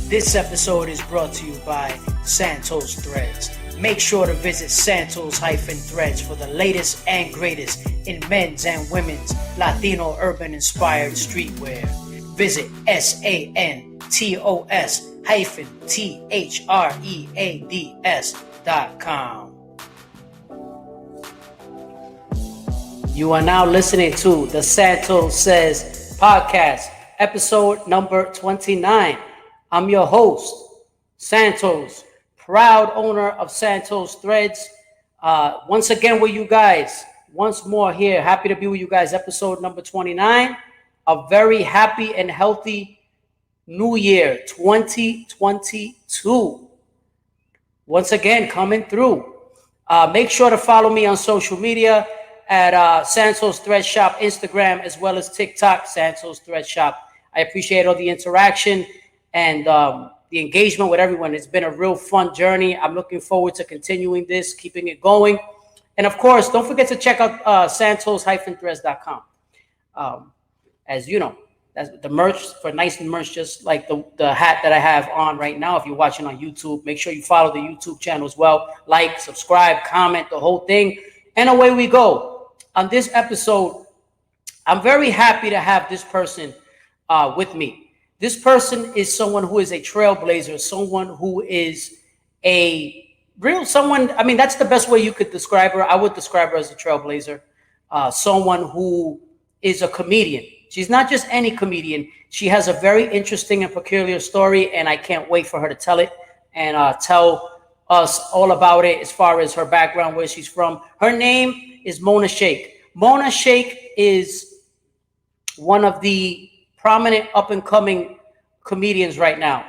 This episode is brought to you by Santos Threads. Make sure to visit Santos-Threads for the latest and greatest in men's and women's Latino urban-inspired streetwear. Visit SANTOS-THREADS.com. You are now listening to the Santos Says podcast, episode number 29. I'm your host, Santos, proud owner of Santos Threads. Once again with you guys, once more here. Happy to be with you guys, episode number 29. A very happy and healthy new year, 2022. Once again, coming through. Make sure to follow me on social media at Santos Thread Shop, Instagram, as well as TikTok, Santos Thread Shop. I appreciate all the interaction and the engagement with everyone. It's been a real fun journey. I'm looking forward to continuing this, keeping it going. And of course, don't forget to check out Santos-Threads.com. As you know, that's the merch, for nice merch, just like the hat that I have on right now. If you're watching on YouTube, make sure you follow the YouTube channel as well. Like, subscribe, comment, the whole thing. And away we go. On this episode, I'm very happy to have this person with me. This person is someone who is a trailblazer, someone who is someone, I mean, that's the best way you could describe her. I would describe her as a trailblazer, someone who is a comedian. She's not just any comedian. She has a very interesting and peculiar story, and I can't wait for her to tell it and tell us all about it as far as her background, where she's from. Her name is Mona Shaikh. Mona Shaikh is one of the prominent up-and-coming comedians right now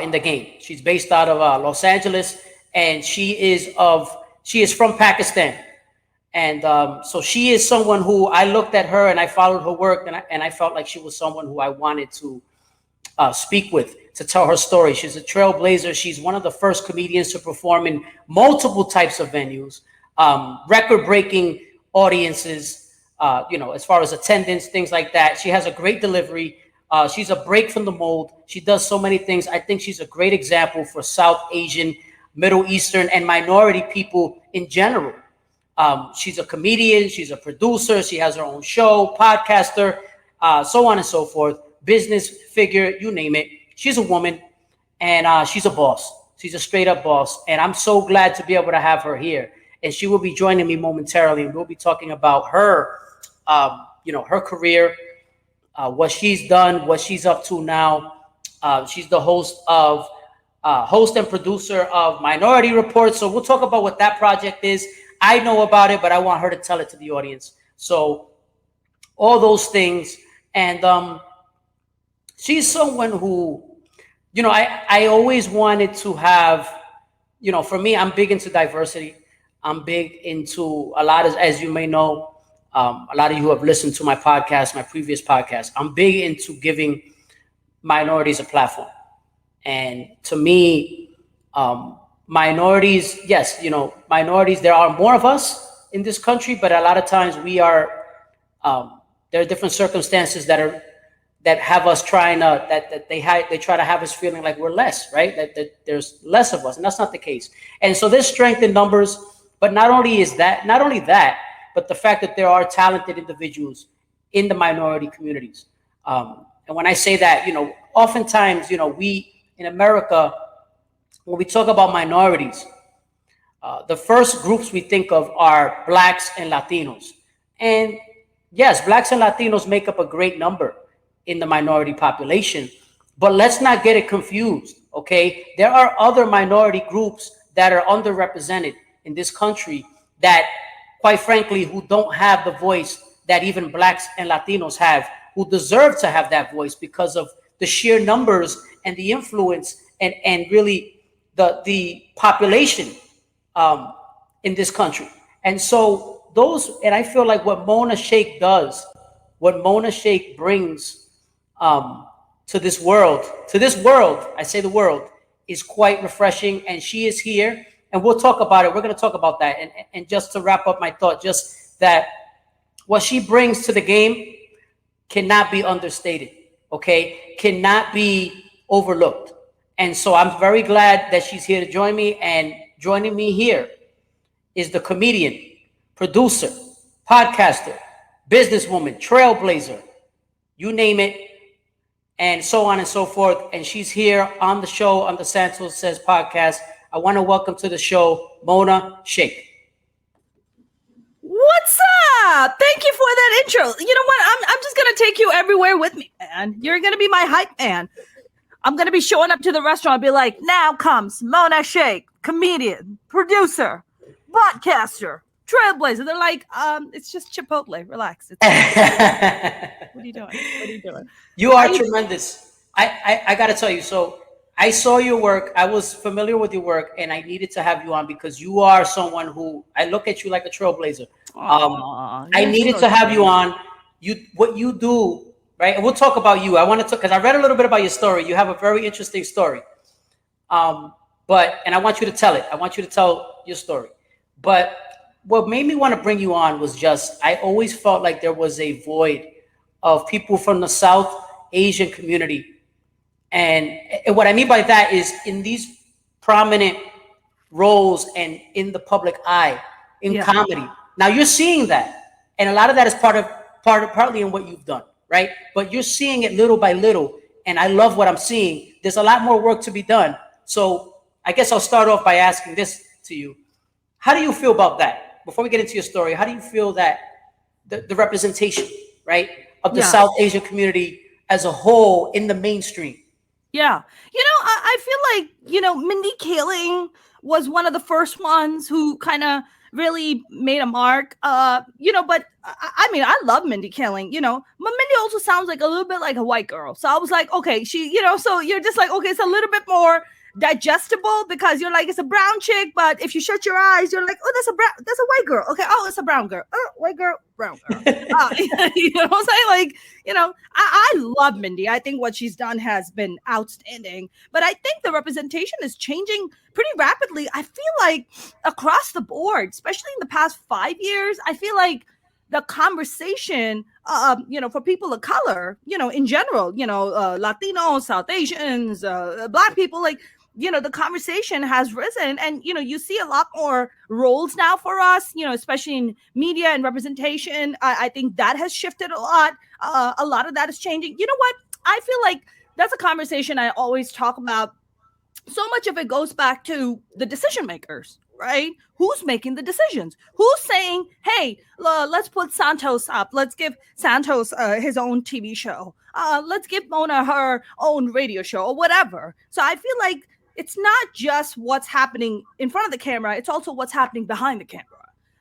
in the game. She's based out of Los Angeles, and she is from Pakistan. And so she is someone who I looked at her and I followed her work, and I felt like she was someone who I wanted to speak with, to tell her story. She's a trailblazer. She's one of the first comedians to perform in multiple types of venues, record-breaking audiences, as far as attendance, things like that. She has a great delivery. She's a break from the mold. She does so many things. I think she's a great example for South Asian, Middle Eastern, and minority people in general. She's a comedian. She's a producer. She has her own show, podcaster, so on and so forth. Business figure, you name it. She's a woman, and she's a boss. She's a straight up boss. And I'm so glad to be able to have her here. And she will be joining me momentarily, and we'll be talking about her, her career, what she's done, what she's up to now. She's the host and producer of Minority Reportz. So we'll talk about what that project is. I know about it, but I want her to tell it to the audience. So all those things. And she's someone who, I always wanted to have, for me, I'm big into diversity. I'm big into a lot of, as you may know, a lot of you who have listened to my podcast, my previous podcast. I'm big into giving minorities a platform. And to me, minorities, yes, minorities, there are more of us in this country, but a lot of times we are, there are different circumstances that have us trying to, that they try to have us feeling like we're less, right? That there's less of us, and that's not the case. And so there's strength in numbers, but not only that, but the fact that there are talented individuals in the minority communities. And when I say that, oftentimes, we in America, when we talk about minorities, the first groups we think of are Blacks and Latinos. And yes, Blacks and Latinos make up a great number in the minority population, but let's not get it confused, okay? There are other minority groups that are underrepresented in this country that, quite frankly, who don't have the voice that even Blacks and Latinos have, who deserve to have that voice because of the sheer numbers and the influence and really the population in this country. And so and I feel like what Mona Shaikh does, what Mona Shaikh brings to this world, I say the world, is quite refreshing. And she is here. And we'll talk about it. We're going to talk about that. And just to wrap up my thought, just that what she brings to the game cannot be understated, okay? Cannot be overlooked. And so I'm very glad that she's here to join me. And joining me here is the comedian, producer, podcaster, businesswoman, trailblazer, you name it, and so on and so forth. And she's here on the show on the Santos Says podcast. I want to welcome to the show Mona Shaikh. What's up? Thank you for that intro. You know what? I'm just gonna take you everywhere with me, man. You're gonna be my hype man. I'm gonna be showing up to the restaurant and be like, now comes Mona Shaikh, comedian, producer, podcaster, trailblazer. They're like, it's just Chipotle. Relax. What are you doing? What are you doing? You are tremendous. I gotta tell you, so I saw your work. I was familiar with your work, and I needed to have you on because you are someone who I look at you like a trailblazer. I needed to have you on. What you do, right? And we'll talk about you. I wanted to because I read a little bit about your story. You have a very interesting story. And I want you to tell it. I want you to tell your story. But what made me want to bring you on was just I always felt like there was a void of people from the South Asian community. And what I mean by that is in these prominent roles and in the public eye in comedy. Now you're seeing that, and a lot of that is partly in what you've done, right? But you're seeing it little by little, and I love what I'm seeing. There's a lot more work to be done. So I guess I'll start off by asking this to you: how do you feel about that? Before we get into your story, how do you feel that the representation, right, of the South Asian community as a whole in the mainstream? Yeah. I feel like, Mindy Kaling was one of the first ones who kind of really made a mark. But I mean, I love Mindy Kaling, but Mindy also sounds like a little bit like a white girl. So I was like, okay, so you're just like, okay, it's a little bit more digestible because you're like, it's a brown chick, but if you shut your eyes, you're like, oh, that's a white girl. Okay, oh, it's a brown girl. Oh, white girl, brown girl. You know what I'm saying? I love Mindy. I think what she's done has been outstanding, but I think the representation is changing pretty rapidly. I feel like across the board, especially in the past 5 years, I feel like the conversation, for people of color, in general, Latinos, South Asians, Black people, the conversation has risen, and you see a lot more roles now for us, especially in media and representation. I think that has shifted a lot. A lot of that is changing. You know what? I feel like that's a conversation I always talk about. So much of it goes back to the decision makers, right? Who's making the decisions? Who's saying, hey, let's put Santos up. Let's give Santos his own TV show. Let's give Mona her own radio show or whatever. So I feel like it's not just what's happening in front of the camera. It's also what's happening behind the camera.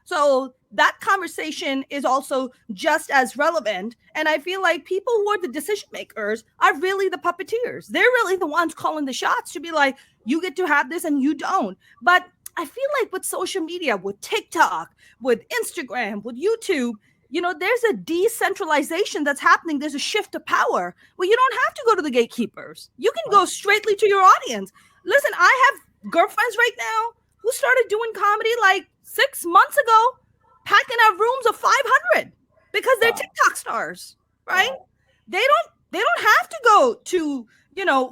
So that conversation is also just as relevant. And I feel like people who are the decision makers are really the puppeteers. They're really the ones calling the shots to be like, you get to have this and you don't. But I feel like with social media, with TikTok, with Instagram, with YouTube, there's a decentralization that's happening. There's a shift of power where you don't have to go to the gatekeepers. You can go straightly to your audience. Listen, I have girlfriends right now who started doing comedy like 6 months ago, packing out rooms of 500 because they're TikTok stars, right? They don't have to go to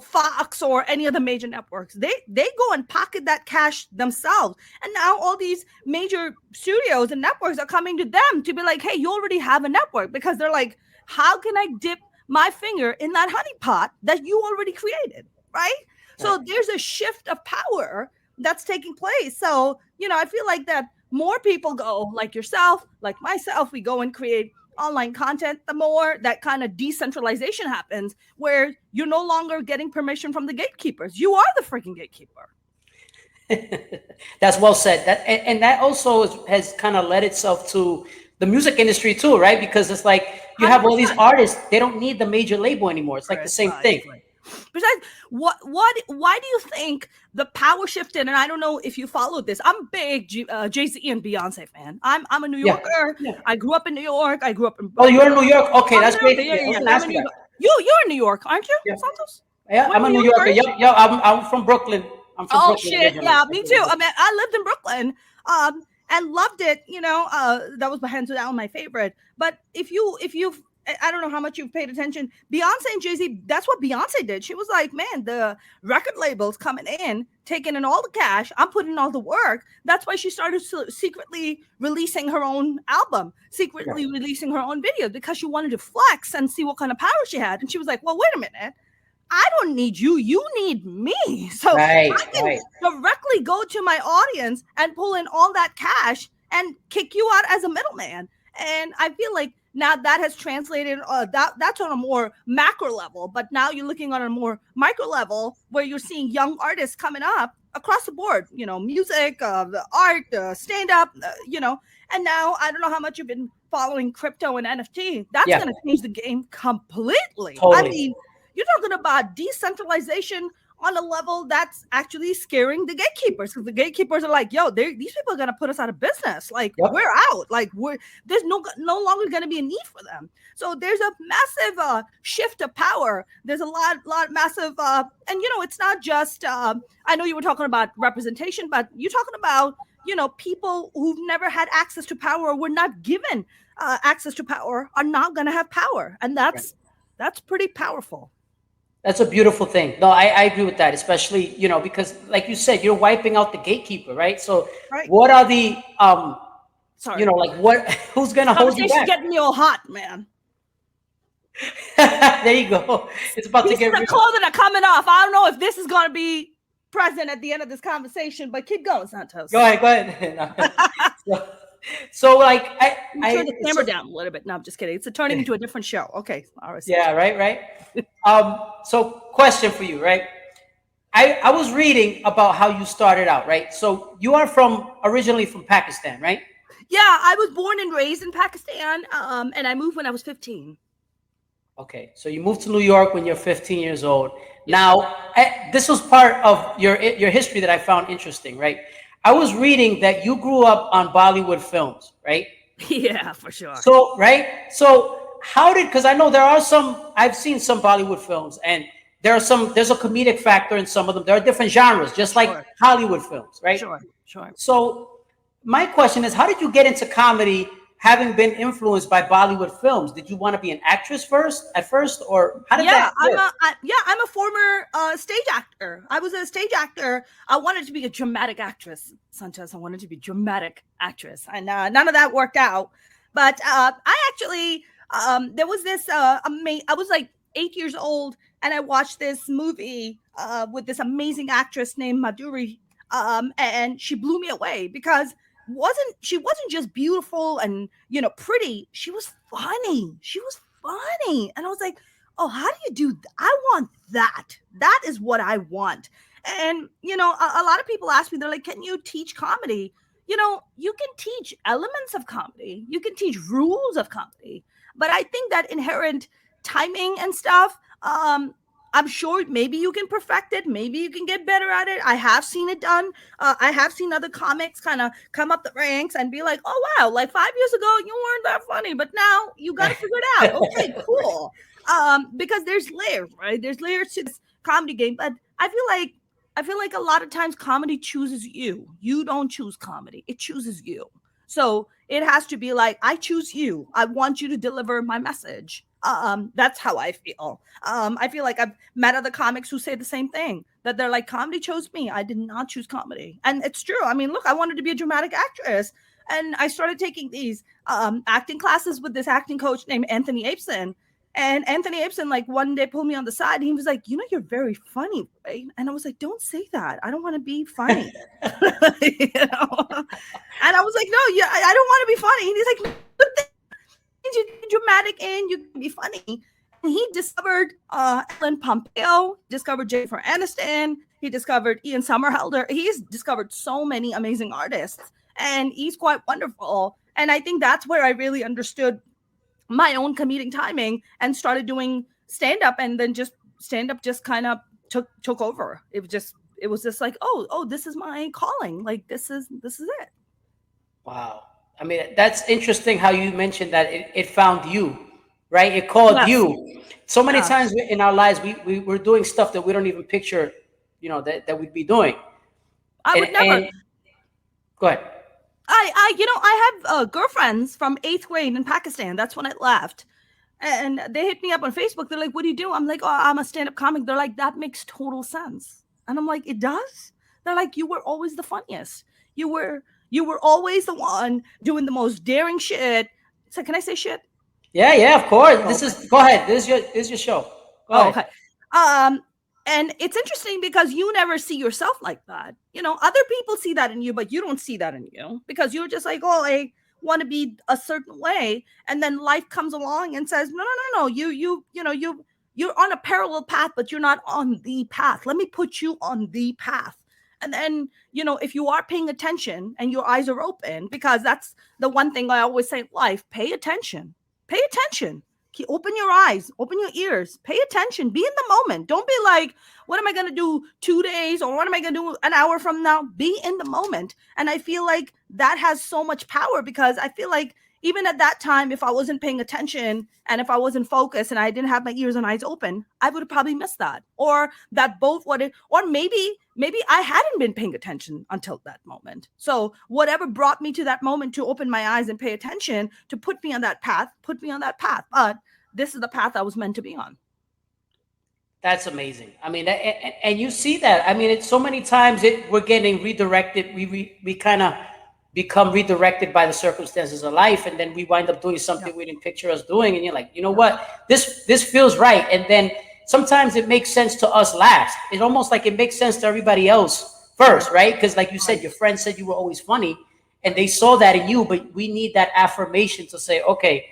Fox or any of the major networks. They go and pocket that cash themselves. And now all these major studios and networks are coming to them to be like, hey, you already have a network, because they're like, how can I dip my finger in that honey pot that you already created, right? So there's a shift of power that's taking place. So, I feel like that more people go like yourself, like myself, we go and create online content, the more that kind of decentralization happens, where you're no longer getting permission from the gatekeepers. You are the freaking gatekeeper. That's well said. That also has kind of led itself to the music industry too, right? Because it's like you have all these artists, they don't need the major label anymore. It's like the same thing. Besides, why do you think the power shifted? And I don't know if you followed this. I'm a big Jay-Z and Beyonce fan. I'm a New Yorker. Yeah. I grew up in New York. I grew up in Brooklyn. Oh, you're in New York? Okay, that's great. Yeah. You're in New York, aren't you, Santos? Yeah, I'm a New Yorker. Yeah, I'm from Brooklyn. Brooklyn, shit, yeah, me too. I mean, I lived in Brooklyn, and loved it. That was hands down my favorite. But if you I don't know how much you've paid attention. Beyonce and Jay-Z, that's what Beyonce did. She was like, man, the record labels coming in, taking in all the cash. I'm putting in all the work. That's why she started secretly releasing her own album, secretly releasing her own videos, because she wanted to flex and see what kind of power she had. And she was like, well, wait a minute. I don't need you. You need me. So I can directly go to my audience and pull in all that cash and kick you out as a middleman. And I feel like now that has translated, that's on a more macro level, but now you're looking on a more micro level where you're seeing young artists coming up across the board, you know, music, the art, stand-up, you know, and now I don't know how much you've been following crypto and NFT. That's going to change the game completely. Totally. I mean, you're talking about decentralization on a level that's actually scaring the gatekeepers, because the gatekeepers are like, yo, these people are going to put us out of business. Like, we're out. Like, there's no longer going to be a need for them. So there's a massive shift of power. There's a lot massive, and you know, it's not just, I know you were talking about representation, but you're talking about, you know, people who've never had access to power or were not given access to power are not going to have power. And that's pretty powerful. That's a beautiful thing. No, I agree with that, especially, you know, because like you said, you're wiping out the gatekeeper, right? So what are the, you know, like who's going to hold you back? Getting me all hot, man. There you go. It's about to get the clothing are coming off. I don't know if this is going to be present at the end of this conversation, but keep going, Santos. Go ahead. So like I turn the camera down a little bit. No, I'm just kidding. It's turning into a different show. Okay. All right. Yeah, right. So question for you, right? I was reading about how you started out, right? So you are originally from Pakistan, right? Yeah, I was born and raised in Pakistan, and I moved when I was 15. Okay, so you moved to New York when you're 15 years old. Now, this was part of your history that I found interesting, right? I was reading that you grew up on Bollywood films, right? Yeah, for sure. So, So because I know I've seen some Bollywood films, and there's a comedic factor in some of them. There are different genres, just like Hollywood films, right? Sure. So my question is, how did you get into comedy, having been influenced by Bollywood films? Did you want to be an actress at first, or how did that work? I'm a former stage actor. I was a stage actor. I wanted to be a dramatic actress, Santos. I wanted to be a dramatic actress, and none of that worked out. But I actually, there was this, I was like 8 years old, and I watched this movie with this amazing actress named Madhuri, and she blew me away because she wasn't just beautiful and, you know, pretty. She was funny. And I was like, oh, how do you do I want that. That is what I want. And, you know, a lot of people ask me, they're like, can you teach comedy? You know, you can teach elements of comedy. You can teach rules of comedy. But I think that inherent timing and stuff, I'm sure maybe you can perfect it. Maybe you can get better at it. I have seen it done. I have seen other comics kind of come up the ranks and be like, oh, wow, like 5 years ago, you weren't that funny, but now you got to figure it out. Okay, cool. Because there's layers, right? There's layers to this comedy game. But I feel like a lot of times comedy chooses you. You don't choose comedy. It chooses you. So it has to be like, I choose you. I want you to deliver my message. That's how I feel. I feel like I've met other comics who say the same thing, that they're like, comedy chose me. I did not choose comedy. And it's true. I mean, look, I wanted to be a dramatic actress. And I started taking these acting classes with this acting coach named Anthony Apeson. And Anthony Apeson, like, one day pulled me on the side. And he was like, you know, you're very funny, right? And I was like, don't say that. I don't want to be funny. You know? And I was like, no, I don't want to be funny. And he's like, but you can be dramatic and you can be funny. And he discovered Ellen Pompeo, discovered Jennifer Aniston. He discovered Ian Somerhalder. He's discovered so many amazing artists. And he's quite wonderful. And I think that's where I really understood my own comedic timing and started doing stand-up, and then just stand-up just kind of took over. It was just like, oh, this is my calling. Like, this is it. Wow. I mean, that's interesting how you mentioned that it found you, right? It called you. So many times in our lives, we're doing stuff that we don't even picture, you know, that we'd be doing. I would never. Go ahead. I have girlfriends from 8th grade in Pakistan. That's when I left. And they hit me up on Facebook. They're like, "What do you do?" I'm like, "Oh, I'm a stand-up comic." They're like, "That makes total sense." And I'm like, "It does?" They're like, "You were always the funniest. You were always the one doing the most daring shit." So can I say shit? Yeah, yeah, of course. Oh, okay. Go ahead. This is your show. Go Oh, ahead. okay. And it's interesting because you never see yourself like that. Other people see that in you, but you don't see that in you because you're just like, "Oh, I want to be a certain way," and then life comes along and says, "No, no, no, no. You're on a parallel path, but you're not on the path. Let me put you on the path." And then, if you are paying attention and your eyes are open, because that's the one thing I always say in life: pay attention. Pay attention. Open your eyes, open your ears, pay attention, be in the moment. Don't be like, "What am I going to do 2 days, or what am I going to do an hour from now?" Be in the moment. And I feel like that has so much power because I feel like even at that time, if I wasn't paying attention and if I wasn't focused and I didn't have my ears and eyes open, I would have probably missed that, or that both would, or maybe I hadn't been paying attention until that moment. So whatever brought me to that moment to open my eyes and pay attention to put me on that path, put me on that path. But this is the path I was meant to be on. That's amazing. I mean, and you see that. I mean, it's so many times we're getting redirected. We kind of become redirected by the circumstances of life, and then we wind up doing something we didn't picture us doing. And you're like, you know what? This feels right. And then sometimes it makes sense to us last. It's almost like it makes sense to everybody else first, right? Because like you said, your friend said you were always funny, and they saw that in you. But we need that affirmation to say, okay,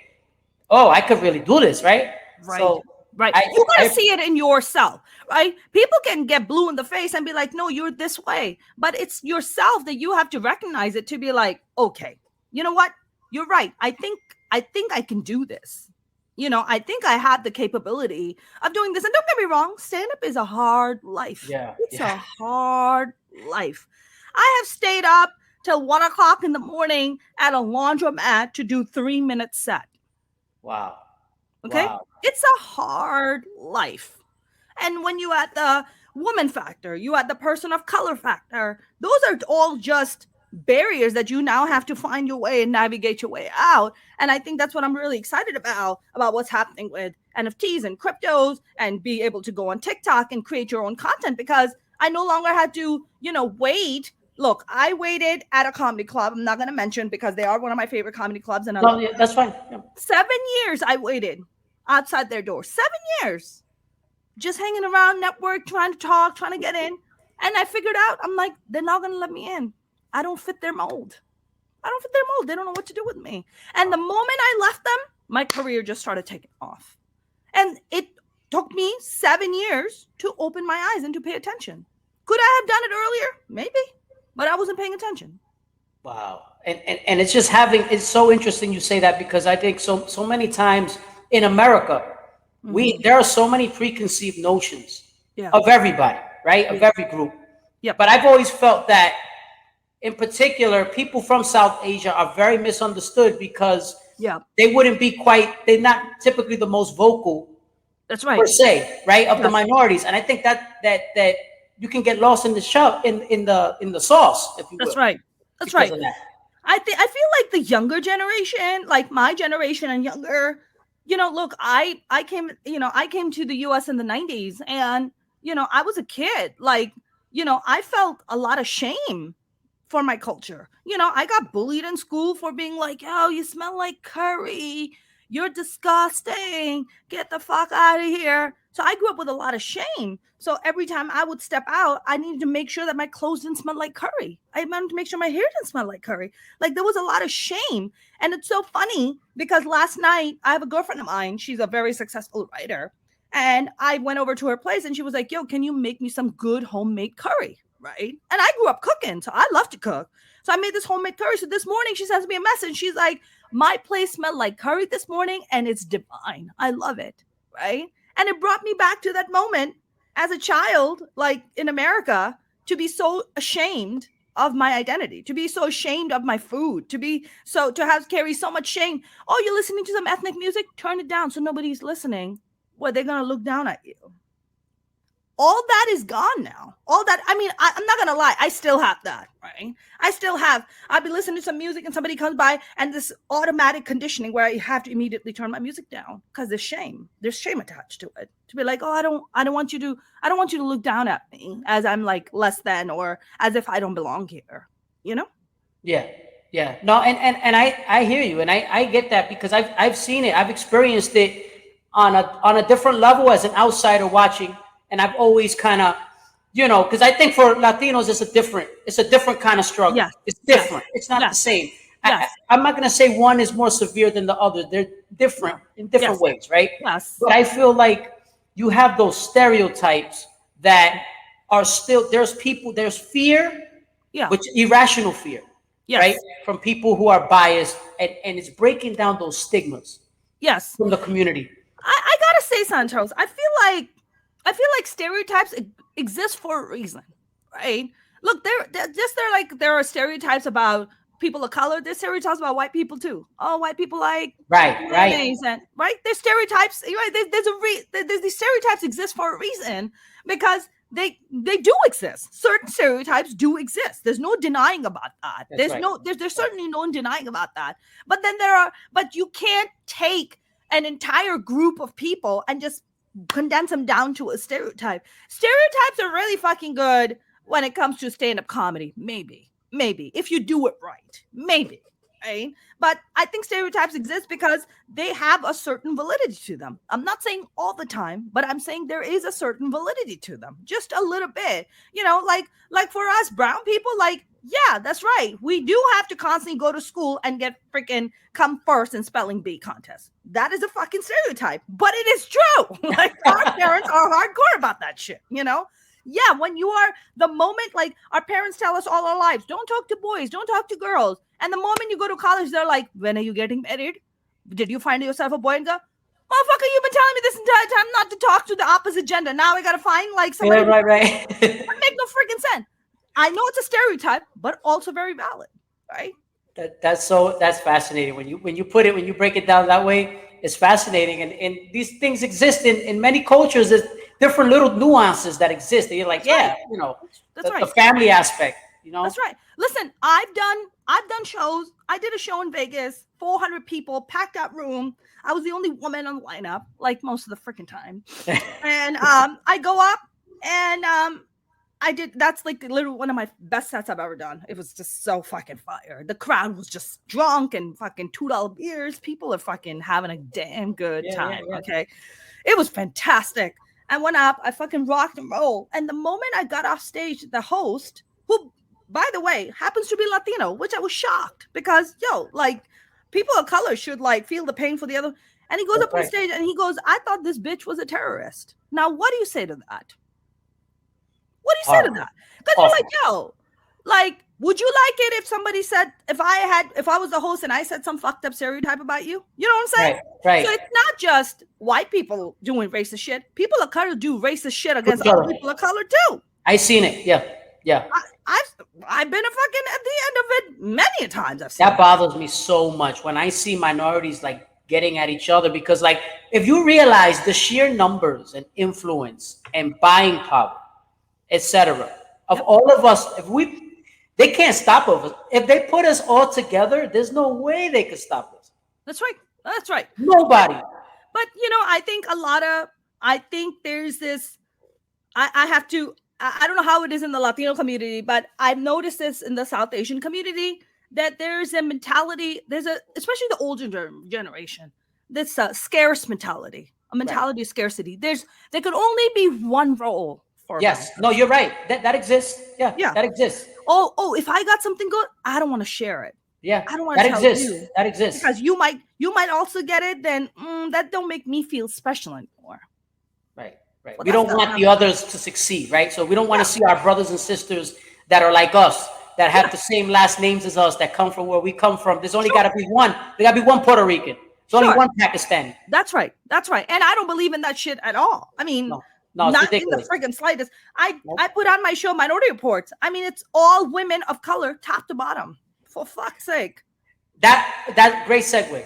oh, I could really do this, right? Right. So right. You got to see it in yourself, right? People can get blue in the face and be like, "No, you're this way." But it's yourself that you have to recognize it to be like, "Okay, you know what? You're right. I think I can do this. I think I have the capability of doing this." And don't get me wrong, stand-up is a hard life. Yeah. It's a hard life. I have stayed up till 1 o'clock in the morning at a laundromat to do 3 minute set. Wow. Okay. Wow. It's a hard life. And when you add the woman factor, you add the person of color factor, those are all just barriers that you now have to find your way and navigate your way out. And I think that's what I'm really excited about what's happening with NFTs and cryptos and be able to go on TikTok and create your own content, because I no longer had to, wait. Look, I waited at a comedy club. I'm not going to mention because they are one of my favorite comedy clubs. And No, yeah, that's fine. Yeah. 7 years I waited outside their door. 7 years. Just hanging around, network, trying to talk, trying to get in. And I figured out, I'm like, they're not going to let me in. I don't fit their mold. They don't know what to do with me. And the moment I left them, my career just started taking off. And it took me 7 years to open my eyes and to pay attention. Could I have done it earlier? Maybe. But I wasn't paying attention. Wow. And it's just it's so interesting you say that, because I think so many times in America, there are so many preconceived notions of everybody, right? Of every group. Yep. But I've always felt that in particular, people from South Asia are very misunderstood because they wouldn't be they're not typically the most vocal. That's right. Per se, right? Of the minorities. And I think that you can get lost in the in the sauce, if you will. That's right. That's right. I feel like the younger generation, like my generation and younger, look, I came to the US in the 90s, and I was a kid. Like, I felt a lot of shame for my culture. I got bullied in school for being like, "Oh, you smell like curry. You're disgusting. Get the fuck out of here." So I grew up with a lot of shame. So every time I would step out, I needed to make sure that my clothes didn't smell like curry. I wanted to make sure my hair didn't smell like curry. Like, there was a lot of shame. And it's so funny because last night, I have a girlfriend of mine. She's a very successful writer. And I went over to her place and she was like, "Yo, can you make me some good homemade curry?" Right? And I grew up cooking, so I love to cook. So I made this homemade curry. So this morning she sends me a message. She's like, "My place smelled like curry this morning and it's divine. I love it." Right? And it brought me back to that moment as a child, like in America, to be so ashamed of my identity, to be so ashamed of my food, to carry so much shame. "Oh, you're listening to some ethnic music? Turn it down so nobody's listening." Well, they're going to look down at you. all that is gone now. All that, I mean, I'm not gonna lie, I still have that, right? I'll be listening to some music and somebody comes by and this automatic conditioning where I have to immediately turn my music down because there's shame attached to it. To be like, oh, I don't want you to look down at me as I'm like less than or as if I don't belong here, you know? Yeah. Yeah. No, and I hear you, and I get that because I've seen it. I've experienced it on a different level as an outsider watching, and I've always kind of, because I think for Latinos it's a different kind of struggle. Yes. It's different. Yes. It's not the same. Yes. I'm not going to say one is more severe than the other. They're different in different ways, right? Yes. But I feel like you have those stereotypes that are still, there's fear, which irrational fear, right? From people who are biased, and it's breaking down those stigmas from the community. I gotta say, Santos, I feel like stereotypes exist for a reason, right? Look, there are stereotypes about people of color. There's stereotypes about white people too. Oh, white people like right. And, right. There's stereotypes. Right. There's these stereotypes exist for a reason because they do exist. Certain stereotypes do exist. There's no denying about that. There's certainly no denying about that. But then but you can't take an entire group of people and just condense them down to a stereotype. Stereotypes are really fucking good when it comes to stand-up comedy. Maybe if you do it right, maybe, right? But I think stereotypes exist because they have a certain validity to them. I'm not saying all the time, but I'm saying there is a certain validity to them, just a little bit. Like for us brown people, like, yeah, that's right. We do have to constantly go to school and get freaking come first in spelling bee contests. That is a fucking stereotype, but it is true. Like our parents are hardcore about that shit, Yeah, when you are the moment, like our parents tell us all our lives, don't talk to boys, don't talk to girls. And the moment you go to college, they're like, when are you getting married? Did you find yourself a boy? And go, motherfucker, you've been telling me this entire time not to talk to the opposite gender. Now I got to find like somebody. Yeah, right. That make no freaking sense. I know it's a stereotype, but also very valid, right? That's fascinating when you break it down that way. It's fascinating, and these things exist in many cultures. There's different little nuances that exist. And you're like, That's the family aspect. That's right. Listen, I've done shows. I did a show in Vegas, 400 people, packed out room. I was the only woman on the lineup, like most of the freaking time. And I go up and I did. That's like literally one of my best sets I've ever done. It was just so fucking fire. The crowd was just drunk and fucking $2 beers. People are fucking having a damn good time. Yeah. Okay, it was fantastic. I went up. I fucking rocked and rolled. And the moment I got off stage, the host, who, by the way, happens to be Latino, which I was shocked because like people of color should like feel the pain for the other. And he goes up on stage and he goes, "I thought this bitch was a terrorist." Now, what do you say to that? What do you say to that? Because you're like, like, would you like it if somebody said, if I was the host and I said some fucked up stereotype about you? You know what I'm saying? Right. So it's not just white people doing racist shit. People of color do racist shit against other people of color too. I seen it. Yeah. I've been a fucking at the end of it many times. I've seen that bothers me so much when I see minorities like getting at each other, because like if you realize the sheer numbers and influence and buying power, etc. of all of us, they can't stop us. If they put us all together, there's no way they could stop us. That's right. Nobody. But I think there's this, I don't know how it is in the Latino community, but I've noticed this in the South Asian community, that there's a mentality, especially the older generation, this scarce mentality, a mentality of scarcity. There could only be one role. Yes. No, you're right. That exists. Yeah. That exists. Oh, if I got something good, I don't want to share it. Yeah. I don't want to tell you. That exists. Because you might also get it, then that don't make me feel special anymore. Right. Well, we don't want the others to succeed, right? So we don't want to see our brothers and sisters that are like us, that have the same last names as us, that come from where we come from. There's only got to be one. There got to be one Puerto Rican. There's only one Pakistani. That's right. And I don't believe in that shit at all. I mean, no, it's not ridiculous. In the friggin' slightest. I put on my show Minority Reportz. I mean, it's all women of color, top to bottom. For fuck's sake. That great segue.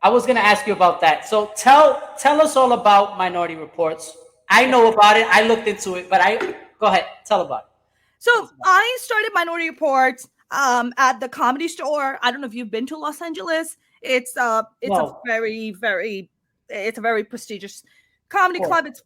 I was gonna ask you about that. So tell us all about Minority Reportz. I know about it. I looked into it, but go ahead, tell about it. So I started Minority Reports at the Comedy Store. I don't know if you've been to Los Angeles. It's a No, very it's a very prestigious comedy of course. club. It's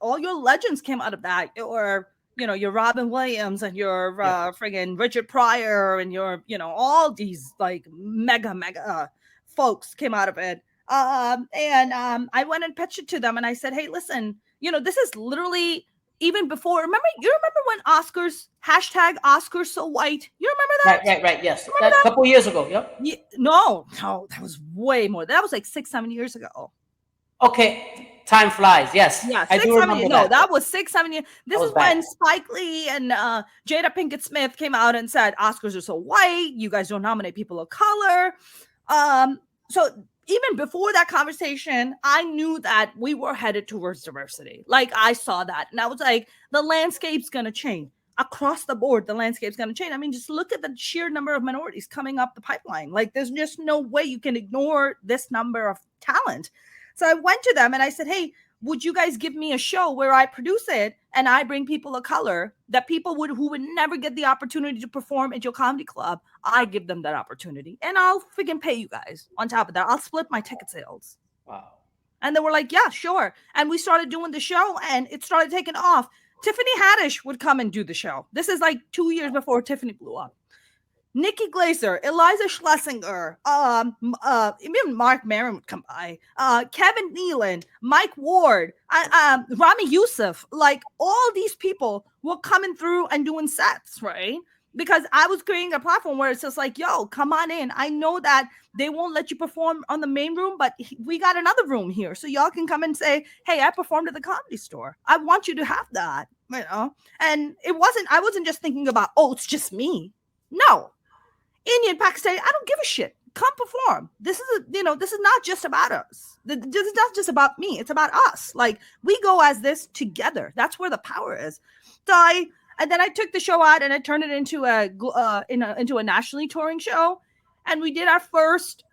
all your legends came out of that, or your Robin Williams and your Yeah. friggin' Richard Pryor and your all these like mega folks came out of it. I went and pitched it to them, and I said, hey, listen, this is literally even before. You remember when Oscars hashtag Oscars so white? You remember that? Right. Yes, Remember that a that? couple years ago. Yep. Yeah, no, that was way more. That was like 6-7 years ago. Okay, time flies. Yes, Yeah, I six, do 7 years. remember No, that. that was 6-7 years. This was is bad. when Spike Lee and Jada Pinkett Smith came out and said Oscars are so white. You guys don't nominate people of color. So even before that conversation, I knew that we were headed towards diversity. Like I saw that, and I was like, the landscape's gonna change across the board. The landscape's gonna change. I mean, just look at the sheer number of minorities coming up the pipeline. Like, there's just no way you can ignore this number of talent. So I went to them and I said, hey, would you guys give me a show where I produce it and I bring people of color that people who would never get the opportunity to perform at your comedy club? I give them that opportunity, and I'll freaking pay you guys on top of that. I'll split my ticket sales. Wow. And they were like, yeah, sure. And we started doing the show, and it started taking off. Tiffany Haddish would come and do the show. This is like 2 years before Tiffany blew up. Nikki Glaser, Eliza Schlesinger, even Mark Maron would come by, Kevin Nealon, Mike Ward, Rami Youssef, like all these people were coming through and doing sets, right? Because I was creating a platform where it's just like, yo, come on in. I know that they won't let you perform on the main room, but we got another room here. So y'all can come and say, hey, I performed at the Comedy Store. I want you to have that, And I wasn't just thinking about, oh, it's just me. No. Indian, Pakistani, I don't give a shit. Come perform. This is not just about us. This is not just about me. It's about us. Like, we go as this together. That's where the power is. And then I took the show out and I turned it into a nationally touring show. And we did our first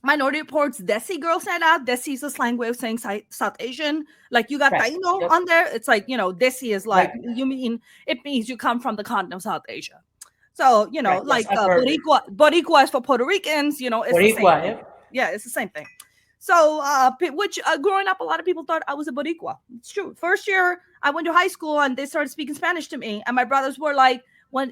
Minority Reports Desi Girls Night Out. Desi is a slang way of saying South Asian. Like, you got Taino on there. It's like, Desi is like, it means you come from the continent of South Asia. So, Boricua is for Puerto Ricans, it's Boricua, the same thing. Yeah, it's the same thing. So, growing up, a lot of people thought I was a Boricua. It's true. First year, I went to high school and they started speaking Spanish to me. And my brothers were like,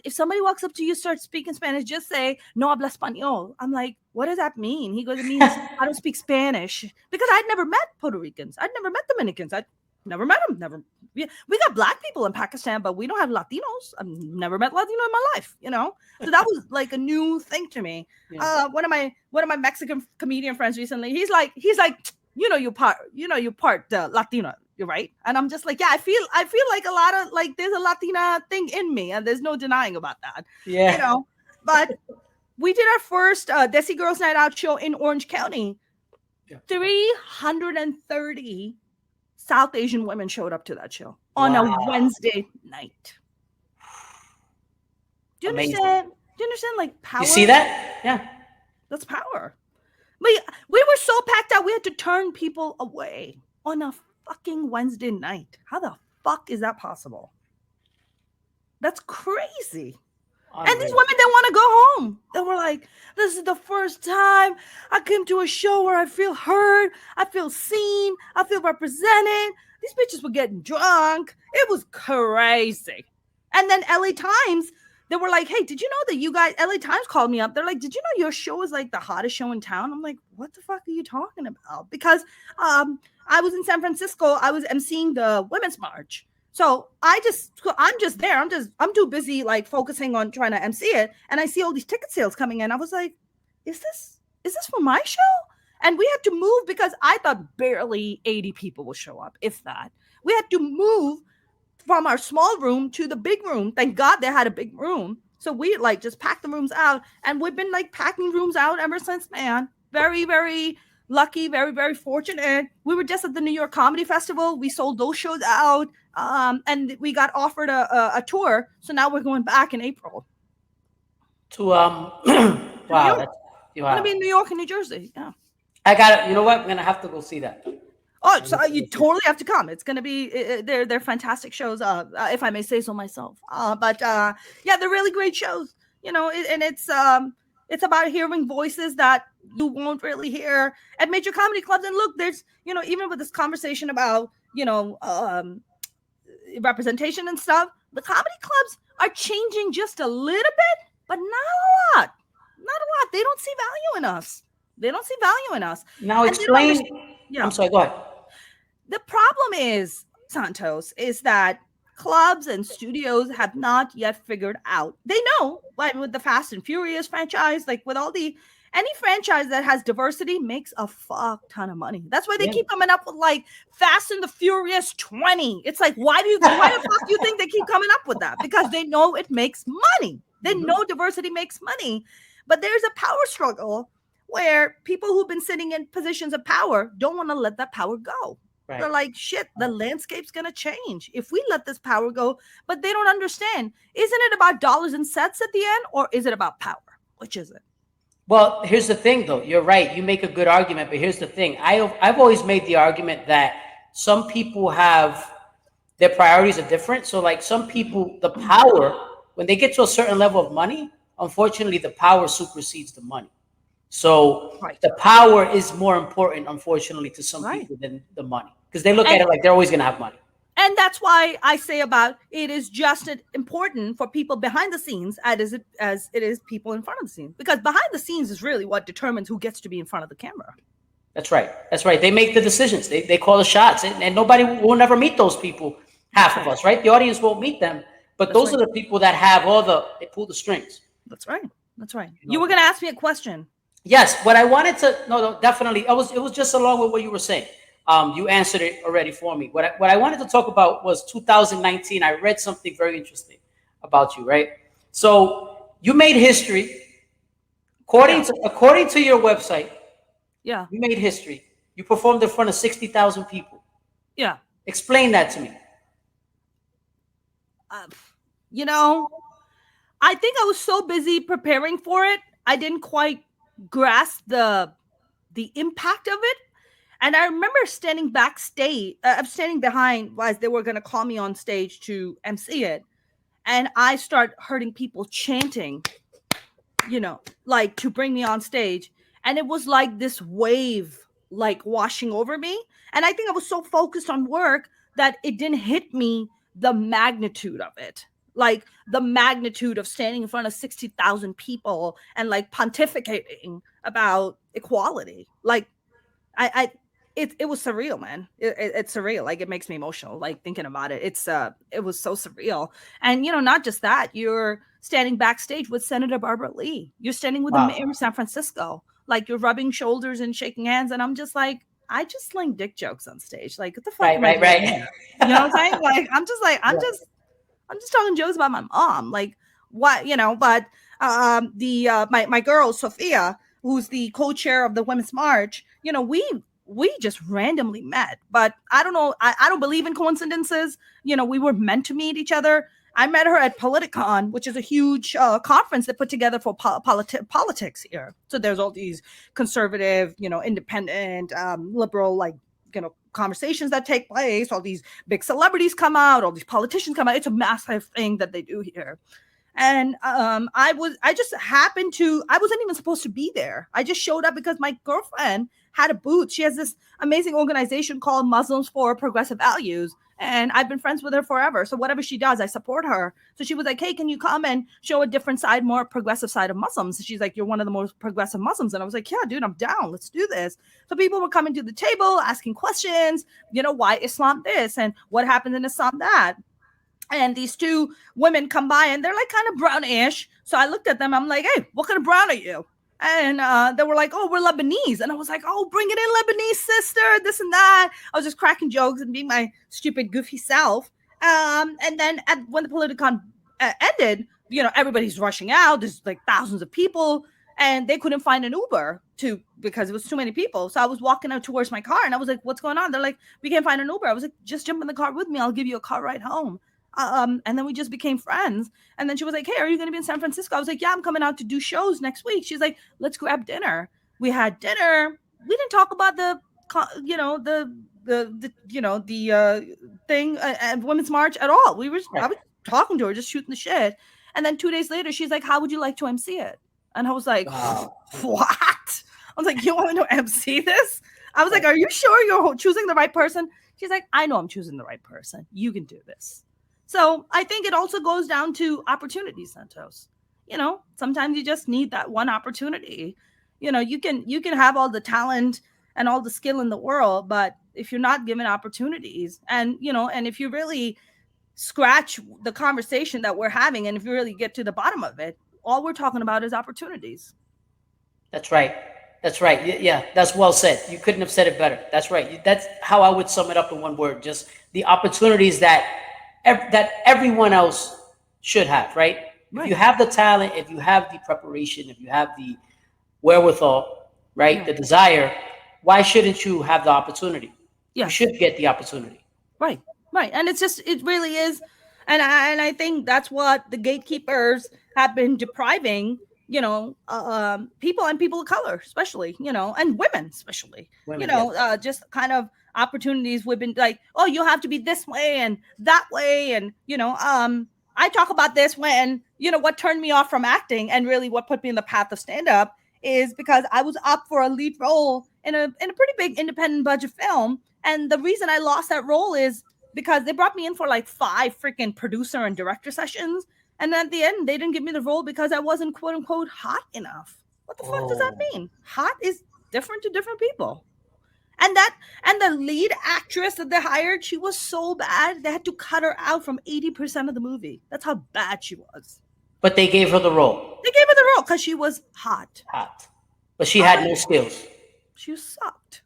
if somebody walks up to you, starts speaking Spanish, just say, no habla español. I'm like, what does that mean? He goes, it means I don't speak Spanish. Because I'd never met Puerto Ricans. I'd never met Dominicans. I'd never met them. We got black people in Pakistan, but we don't have Latinos. I've never met Latino in my life, So that was like a new thing to me. Yeah. One of my Mexican comedian friends recently, he's like, you're part Latino, you're right. And I'm just like, yeah, I feel like a lot of like there's a Latina thing in me, and there's no denying about that. Yeah. But we did our first Desi Girls Night Out show in Orange County. Yeah. 330 South Asian women showed up to that show on a Wednesday night. Do you understand? Do you understand? Like, power. You see that? Yeah. That's power. We were so packed out, we had to turn people away on a fucking Wednesday night. How the fuck is that possible? That's crazy. And these women didn't want to go home. They were like, this is the first time I came to a show where I feel heard, I feel seen, I feel represented. These bitches were getting drunk. It was crazy. And then LA Times, they were like, hey, did you know that you guys, LA Times called me up. They're like, did you know your show is like the hottest show in town? I'm like, what the fuck are you talking about? Because I was in San Francisco. I was emceeing the Women's March. So I'm just there. I'm too busy like focusing on trying to MC it. And I see all these ticket sales coming in. I was like, is this for my show? And we had to move because I thought barely 80 people will show up, if that. We had to move from our small room to the big room. Thank God they had a big room. So we like just packed the rooms out, and we've been like packing rooms out ever since, man. Very, very lucky, very, very fortunate. We were just at the New York Comedy Festival. We sold those shows out. And we got offered a tour, so now we're going back in April. To wow, that's I'm gonna be in New York and New Jersey. Yeah, I got it. You know what? I'm gonna have to go see that. Oh, so you totally have to come. It's going to be they're fantastic shows. If I may say so myself. But yeah, they're really great shows. And it's about hearing voices that you won't really hear at major comedy clubs. And look, there's even with this conversation about representation and stuff, the comedy clubs are changing just a little bit, but not a lot. Not a lot. They don't see value in us. They don't see value in us. Now explain. Yeah. I'm sorry. Go ahead. The problem is, Santos, is that clubs and studios have not yet figured out. They know, like with the Fast and Furious franchise, like with all any franchise that has diversity makes a fuck ton of money. That's why they keep coming up with like Fast and the Furious 20. It's like, why the fuck do you think they keep coming up with that? Because they know it makes money. They know diversity makes money. But there's a power struggle where people who've been sitting in positions of power don't want to let that power go. Right. They're like, shit, the landscape's going to change if we let this power go. But they don't understand. Isn't it about dollars and cents at the end, or is it about power? Which is it? Well, here's the thing, though. You're right. You make a good argument, but here's the thing. I've always made the argument that some people have their priorities are different. So like some people, the power, when they get to a certain level of money, unfortunately, the power supersedes the money. So the power is more important, unfortunately, to some people than the money, because they look at it like they're always going to have money. And that's why I say about it is just as important for people behind the scenes as it is people in front of the scenes, because behind the scenes is really what determines who gets to be in front of the camera. That's right. That's right. They make the decisions. They call the shots, and nobody will never meet those people. Half of us, right? The audience won't meet them, but those are the people that have they pull the strings. That's right. That's right. You were going to ask me a question. Yes, what I wanted to no, definitely. It was just along with what you were saying. You answered it already for me. What I wanted to talk about was 2019. I read something very interesting about you, right? So you made history. According to your website, you made history. You performed in front of 60,000 people. Yeah. Explain that to me. I think I was so busy preparing for it, I didn't quite grasp the impact of it. And I remember standing backstage, standing behind as they were going to call me on stage to MC it. And I start hearing people chanting, like to bring me on stage. And it was like this wave, like washing over me. And I think I was so focused on work that it didn't hit me the magnitude of it. Like the magnitude of standing in front of 60,000 people and like pontificating about equality. Like it was surreal, man. It's surreal. Like it makes me emotional, like thinking about it. It was so surreal. And, not just that, you're standing backstage with Senator Barbara Lee. You're standing with the mayor of San Francisco. Like you're rubbing shoulders and shaking hands. And I'm just like, I just sling dick jokes on stage. Like, what the fuck am I doing here? You know what I'm saying? Like, I'm just talking jokes about my mom. Like, what, but my girl, Sophia, who's the co-chair of the Women's March, we just randomly met. But I don't know. I don't believe in coincidences. We were meant to meet each other. I met her at Politicon, which is a huge conference that put together for politics here. So there's all these conservative, independent, liberal, like, conversations that take place. All these big celebrities come out. All these politicians come out. It's a massive thing that they do here. And I wasn't even supposed to be there. I just showed up because my girlfriend had a booth. She has this amazing organization called Muslims for Progressive Values. And I've been friends with her forever. So whatever she does, I support her. So she was like, hey, can you come and show a different side, more progressive side of Muslims? And she's like, you're one of the most progressive Muslims. And I was like, yeah, dude, I'm down. Let's do this. So people were coming to the table, asking questions, why Islam this and what happened in Islam that. And these two women come by and they're like kind of brownish. So I looked at them. I'm like, hey, what kind of brown are you? And they were like, oh, we're Lebanese. And I was like, oh, bring it in, Lebanese sister, this and that. I was just cracking jokes and being my stupid, goofy self. And then when the Politicon ended, everybody's rushing out. There's like thousands of people. And they couldn't find an Uber because it was too many people. So I was walking out towards my car and I was like, what's going on? They're like, we can't find an Uber. I was like, just jump in the car with me. I'll give you a car ride home. And then we just became friends. And then she was like, hey, are you going to be in San Francisco? I was like, yeah, I'm coming out to do shows next week. She's like, let's grab dinner. We had dinner. We didn't talk about the thing at Women's March at all. I Right. was talking to her, just shooting the shit, and then 2 days later, she's like, "How would you like to MC it?" And I was like, Wow. "What?" I was like, "You want me to MC this?" I was like, "Are you sure you're choosing the right person?" She's like, "I know I'm choosing the right person. You can do this." So I think it also goes down to opportunities, Santos. Sometimes you just need that one opportunity. You can have all the talent and all the skill in the world, but if you're not given opportunities, and if you really scratch the conversation that we're having, and if you really get to the bottom of it, all we're talking about is opportunities. That's right. That's right. Yeah, that's well said. You couldn't have said it better. That's right. That's how I would sum it up in one word. Just the opportunities that that everyone else should have, right? If you Right. have the talent, if you have the preparation, if you have the wherewithal, right, Yeah. the desire, why shouldn't you have the opportunity? You Yes. should get the opportunity. Right. Right. And it really is. And I think that's what the gatekeepers have been depriving, people and people of color, especially, and women, especially, Women, yes. just kind of opportunities. We've been like, oh, you have to be this way and that way. And, I talk about this when, what turned me off from acting and really what put me in the path of stand up is because I was up for a lead role in a pretty big independent budget film. And the reason I lost that role is because they brought me in for like 5 freaking producer and director sessions. And at the end, they didn't give me the role because I wasn't quote unquote hot enough. What the fuck does that Oh, mean? Hot is different to different people. And the lead actress that they hired, she was so bad, they had to cut her out from 80% of the movie. That's how bad she was. but they gave her the role. They gave her the role because she was hot. Hot. But she All had right. no skills. She sucked.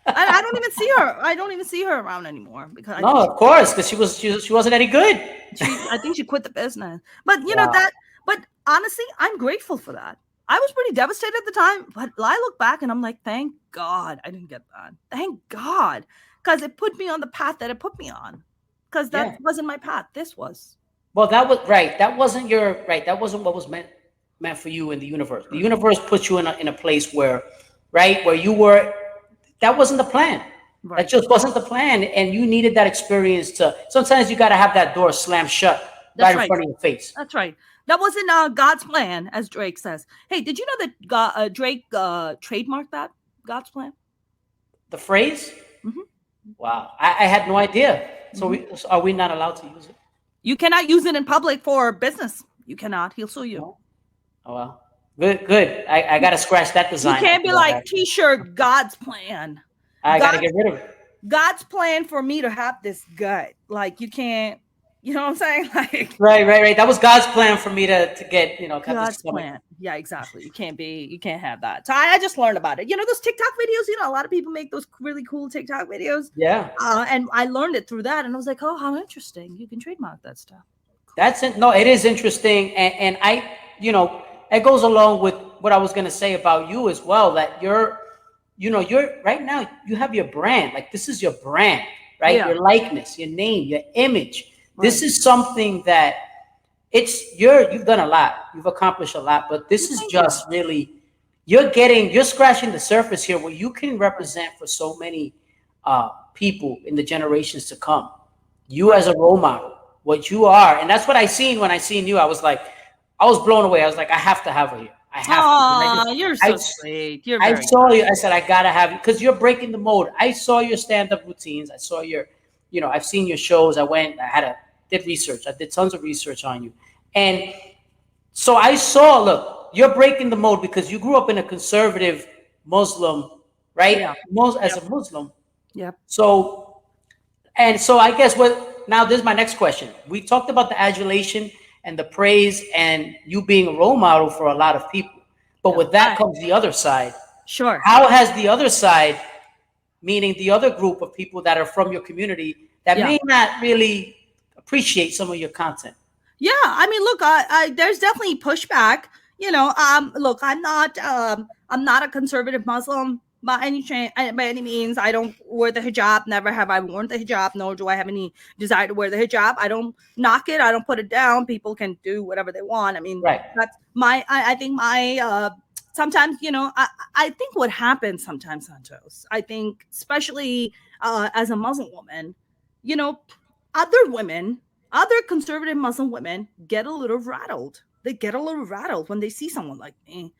I don't even see her. I don't even see her around anymore because I think No, of course, because she wasn't any good. I think she quit the business. But Wow. but honestly, I'm grateful for that. I was pretty devastated at the time, but I look back and I'm like, thank God I didn't get that. Thank God. Because it put me on the path that it put me on. Because that Yeah. wasn't my path. This was. Well, that was right. That wasn't your right. That wasn't what was meant for you in the universe. The Right. universe put you in a place where, right, where you were. That wasn't the plan. That Right. just wasn't the plan, and you needed that experience to. Sometimes you got to have that door slammed shut That's right in right. front of your face. That's right. That wasn't God's plan, as Drake says. Hey, did you know that Drake trademarked that God's plan? The phrase. Hmm. Wow, I had no idea. Hmm. So are we not allowed to use it? You cannot use it in public for business. You cannot. He'll sue you. No. Oh well. Good. Good. I got to scratch that You design. can't be like T-shirt God's plan. I got to God's get rid of it. God's plan for me to have this gut. Like you can't, you know what I'm saying? Like Right. That was God's plan for me to get, have this God's stomach. plan. Yeah, exactly. You can't have that. So I just learned about it. Those TikTok videos, a lot of people make those really cool TikTok videos. Yeah. And I learned it through that. And I was like, oh, how interesting. You can trademark that stuff. That's it. No, it is interesting. And it goes along with what I was going to say about you as well, that you're right now, you have your brand. Like this is your brand, right? Yeah. Your likeness, your name, your image. Right. This is something that you've done a lot. You've accomplished a lot, but this is just really, you're scratching the surface here where you can represent for so many people in the generations to come. You as a role model, what you are. And that's what I seen when I seen you. I was blown away. I was like, I have to have her here. I have to. Oh, you're so sweet. You're I very saw kind. you. I said, I gotta have you because you're breaking the mold. I saw your stand-up routines. I saw your, I've seen your shows. Did research. I did tons of research on you. And so I saw, look, you're breaking the mold because you grew up in a conservative Muslim, right? Yeah. As a Muslim. Yep. So I guess now this is my next question. We talked about the adulation and the praise and you being a role model for a lot of people. But with that comes the other side. Sure. How has the other side, meaning the other group of people that are from your community that may not really appreciate some of your content? Yeah, I mean, look, there's definitely pushback. Look, I'm not a conservative Muslim by any means. I don't wear the hijab. Never have I worn the hijab. Nor do I have any desire to wear the hijab. I don't knock it. I don't put it down. People can do whatever they want. I mean, Right. that's I think my sometimes, I think what happens sometimes, Santos, I think, especially as a Muslim woman, you know, other women, other conservative Muslim women get a little rattled. They get a little rattled when they see someone like me.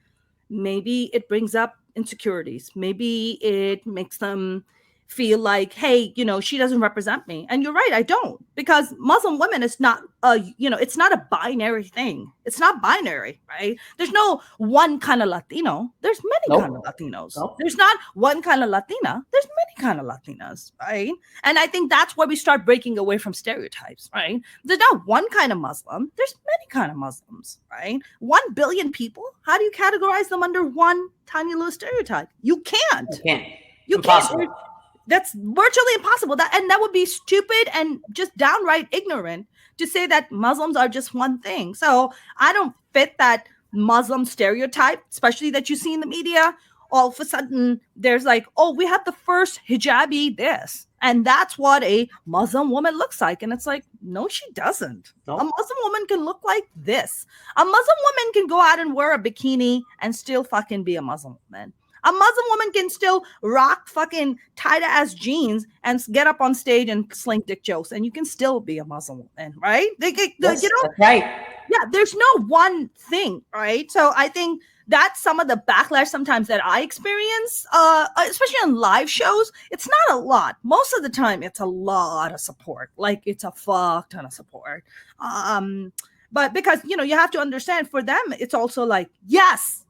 Maybe it brings up insecurities. Maybe it makes them feel like, hey, she doesn't represent me. And you're right, I don't, because Muslim women is not it's not a binary thing. It's not binary, right? There's no one kind of Latino. There's many kind of Latinos. There's not one kind of Latina. There's many kind of Latinas, right? And I think that's where we start breaking away from stereotypes, right? There's not one kind of Muslim. There's many kind of Muslims, right? 1 billion people. How do you categorize them under one tiny little stereotype? You can't. You can't. That's virtually impossible. That would be stupid and just downright ignorant to say that Muslims are just one thing. So I don't fit that Muslim stereotype, especially that you see in the media. All of a sudden, there's like, oh, we have the first hijabi this. And that's what a Muslim woman looks like. And it's like, no, she doesn't. No. A Muslim woman can look like this. A Muslim woman can go out and wear a bikini and still fucking be a Muslim woman. A Muslim woman can still rock fucking tight-ass jeans and get up on stage and sling dick jokes, and you can still be a Muslim woman, right? That's right. Yeah, there's no one thing, right? So I think that's some of the backlash sometimes that I experience, especially on live shows. It's not a lot. Most of the time, it's a lot of support. Like, it's a fuck ton of support. But because, you have to understand, for them, it's also like, yes,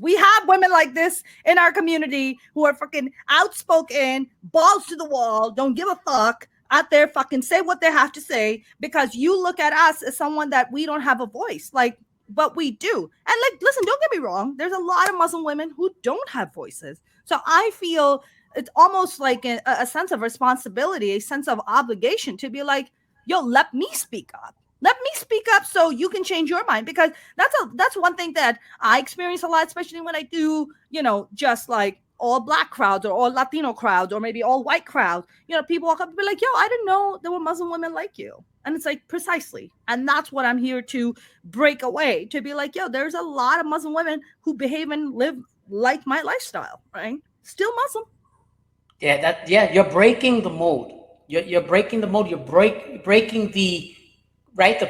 we have women like this in our community who are fucking outspoken, balls to the wall, don't give a fuck, out there fucking say what they have to say, because you look at us as someone that we don't have a voice, like, but we do. And like, listen, don't get me wrong, there's a lot of Muslim women who don't have voices. So I feel it's almost like a sense of responsibility, a sense of obligation to be like, yo, let me speak up. Let me speak up so you can change your mind, because that's one thing that I experience a lot, especially when I do, just like all Black crowds or all Latino crowds or maybe all white crowds. People walk up and be like, yo, I didn't know there were Muslim women like you. And it's like, precisely. And that's what I'm here to break away, to be like, yo, there's a lot of Muslim women who behave and live like my lifestyle, right? Still Muslim. Yeah, you're breaking the mold. You're breaking the mold. You're breaking the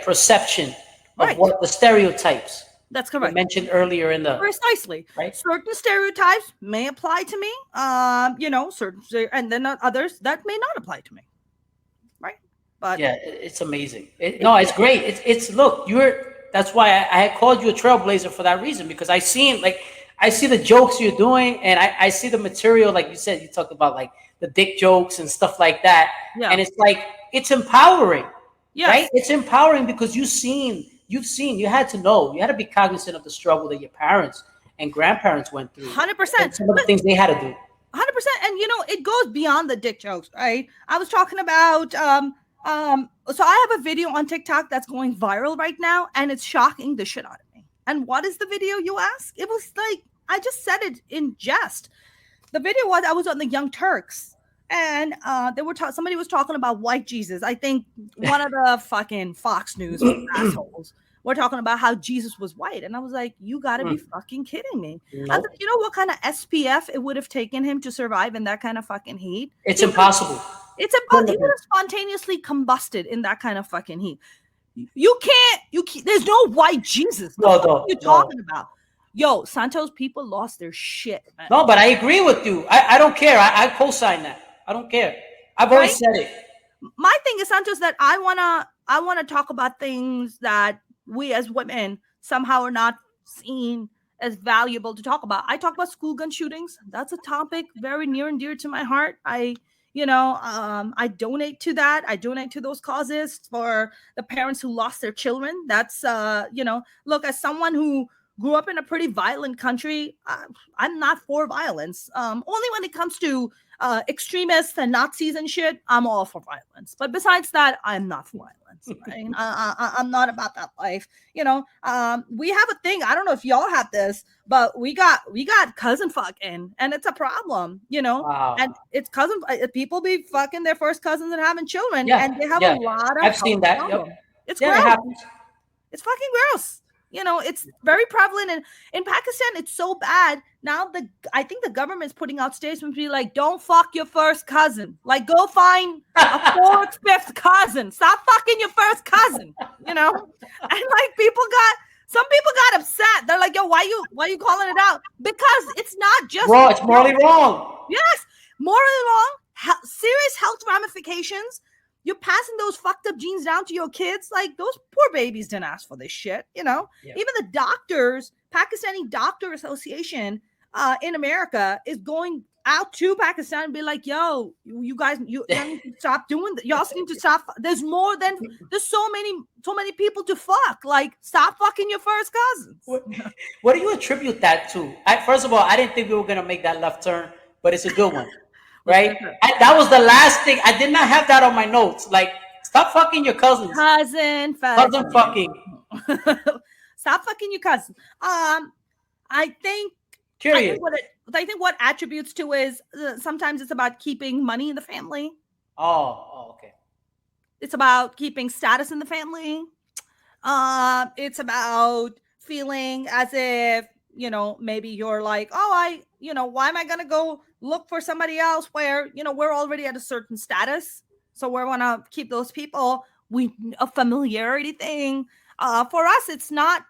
perception of what the stereotypes. That's correct. You mentioned earlier in the precisely. Right. Certain stereotypes may apply to me, certain, and then others that may not apply to me. Right. But yeah, it's amazing. It's great. It's look, that's why I had called you a trailblazer for that reason, because I see the jokes you're doing, and I see the material, like you said, you talked about like the dick jokes and stuff like that. Yeah. And it's like, it's empowering. Yes. Right? It's empowering because you've seen, you had to know, you had to be cognizant of the struggle that your parents and grandparents went through. 100%. Some of the things they had to do. 100%. And it goes beyond the dick jokes, right? I was talking about, so I have a video on TikTok that's going viral right now, and it's shocking the shit out of me. And what is the video, you ask? It was like, I just said it in jest. The video was, I was on the Young Turks. And somebody was talking about white Jesus. I think one of the fucking Fox News assholes were talking about how Jesus was white. And I was like, you got to be fucking kidding me. Nope. I said, you know what kind of SPF it would have taken him to survive in that kind of fucking heat? It's impossible. It's impossible. He would have spontaneously combusted in that kind of fucking heat. You can't, there's no white Jesus. What are you talking about? Yo, Santos, people lost their shit. Man. No, but I agree with you. I don't care. I co-sign that. I don't care. I've always said it. My thing is, Santos, that I wanna talk about things that we as women somehow are not seen as valuable to talk about. I talk about school gun shootings. That's a topic very near and dear to my heart. I donate to that. I donate to those causes for the parents who lost their children. That's look, as someone who grew up in a pretty violent country, I'm not for violence. Only when it comes to extremists and Nazis and shit, I'm all for violence. But besides that, I'm not for violence. Right? I'm not about that life. We have a thing. I don't know if y'all have this, but we got cousin fucking, and it's a problem. Wow. And it's cousin. People be fucking their first cousins and having children, and they have a lot of. I've seen that. Yep. It's gross. It's fucking gross. It's very prevalent. And in Pakistan, it's so bad. Now I think the government's putting out statements be like, don't fuck your first cousin. Like, go find a fourth, fifth cousin. Stop fucking your first cousin, And like some people got upset. They're like, yo, why you calling it out? Because it's not just wrong. It's morally wrong. Yes, morally wrong. Serious health ramifications. You're passing those fucked up genes down to your kids. Like, those poor babies didn't ask for this shit, Yeah. Even the doctors, Pakistani Doctor Association in America is going out to Pakistan and be like, yo, you guys, you need to stop doing that. Y'all need to stop. There's so many people to fuck. Like, stop fucking your first cousins. What do you attribute that to? First of all, I didn't think we were going to make that left turn, but it's a good one. Right? That was the last thing. I did not have that on my notes. Like, stop fucking your cousins. Cousin fucking. Stop fucking your cousin. I think what attributes to is sometimes it's about keeping money in the family. Oh, okay. It's about keeping status in the family. It's about feeling as if, maybe you're like, why am I going to go look for somebody else where, we're already at a certain status. So we want to keep those people. A familiarity thing. For us, it's not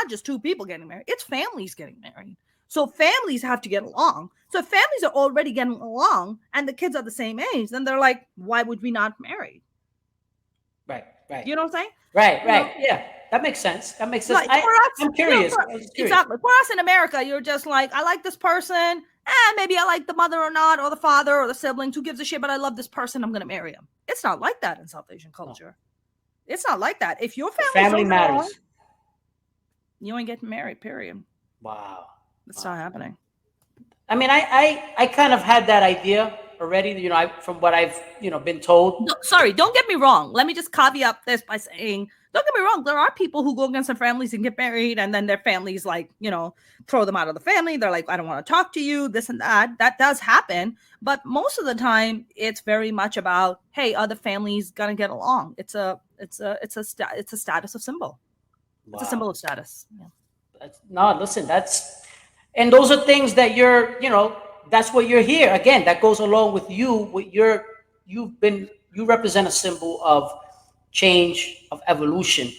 just two people getting married. It's families getting married. So families have to get along. So if families are already getting along and the kids are the same age, then they're like, why would we not marry? Right. You know what I'm saying? Right. Yeah. That makes sense. Like, I'm curious. Exactly. For us in America, you're just like, I like this person. Maybe I like the mother or not, or the father or the siblings. Who gives a shit? But I love this person. I'm going to marry him. It's not like that in South Asian culture. No. It's not like that. If your family matters, you ain't getting married, period. Wow. It's not happening. I mean, I kind of had that idea already, from what I've, been told. No, sorry, don't get me wrong. Let me just caveat this by saying, don't get me wrong. There are people who go against their families and get married, and then their families, like, throw them out of the family. They're like, I don't want to talk to you, this and that. That does happen. But most of the time, it's very much about, hey, are the families gonna get along? It's a status of symbol. Wow. It's a symbol of status. Yeah. Listen, and those are things that that's what you're here. Again, that goes along with you. You represent a symbol of change, of evolution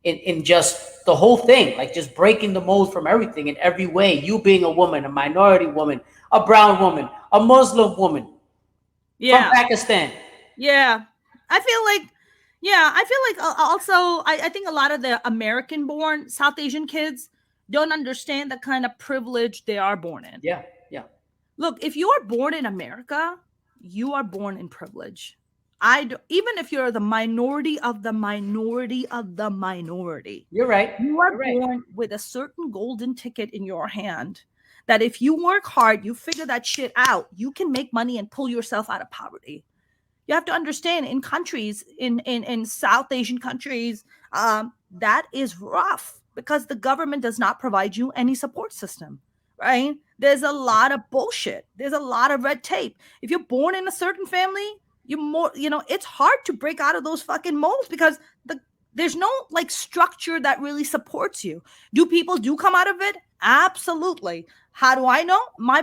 in just the whole thing, like just breaking the mold from everything in every way. You being a woman, a minority woman, a brown woman, a Muslim woman from Pakistan. Yeah. I feel like also, I think a lot of the American born South Asian kids don't understand the kind of privilege they are born in. Yeah. Look, if you are born in America, you are born in privilege. Even if you're the minority of the minority of the minority. You're right. You are born with a certain golden ticket in your hand that if you work hard, you figure that shit out, you can make money and pull yourself out of poverty. You have to understand, in countries, in South Asian countries, that is rough because the government does not provide you any support system, right? There's a lot of bullshit. There's a lot of red tape. If you're born in a certain family, it's hard to break out of those fucking molds because there's no like structure that really supports you. Do people come out of it? Absolutely. How do I know? My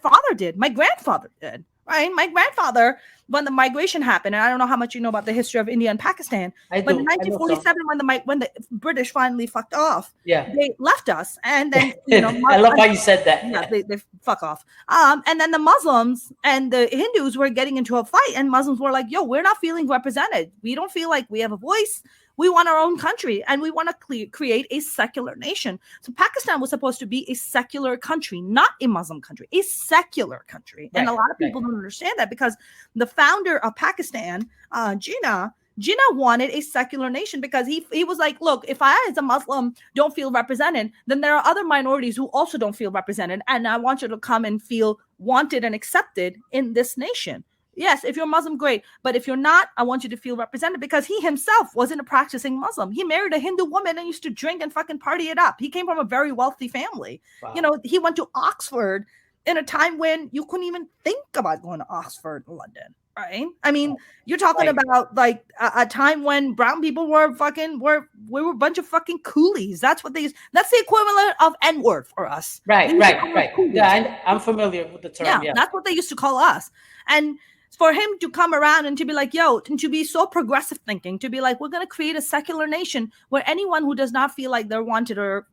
father did. My grandfather did. Right? My grandfather, when the migration happened, and I don't know how much you know about the history of India and Pakistan, but in 1947, when the British finally fucked off, they left us, and then I love how you said that. Yeah, they fuck off. And then the Muslims and the Hindus were getting into a fight, and Muslims were like, "Yo, we're not feeling represented. We don't feel like we have a voice. We want our own country, and we want to create a secular nation." So Pakistan was supposed to be a secular country, not a Muslim country, a secular country. Right, and a lot of people don't understand that because the founder of Pakistan, Jinnah wanted a secular nation because he was like, look, if I as a Muslim don't feel represented, then there are other minorities who also don't feel represented. And I want you to come and feel wanted and accepted in this nation. Yes, if you're Muslim, great. But if you're not, I want you to feel represented because he himself wasn't a practicing Muslim. He married a Hindu woman and used to drink and fucking party it up. He came from a very wealthy family. Wow. He went to Oxford in a time when you couldn't even think about going to Oxford in London. right? I mean, you're talking Right. about like a time when brown people we were a bunch of fucking coolies. That's what they. That's the equivalent of N-word for us. They Right, used to right, call us right. Yeah, coolies. I'm familiar with the term. Yeah, Yeah. that's what they used to call us. And for him to come around and to be like, yo, and to be so progressive thinking, to be like, we're going to create a secular nation where anyone who does not feel like they're wanted or,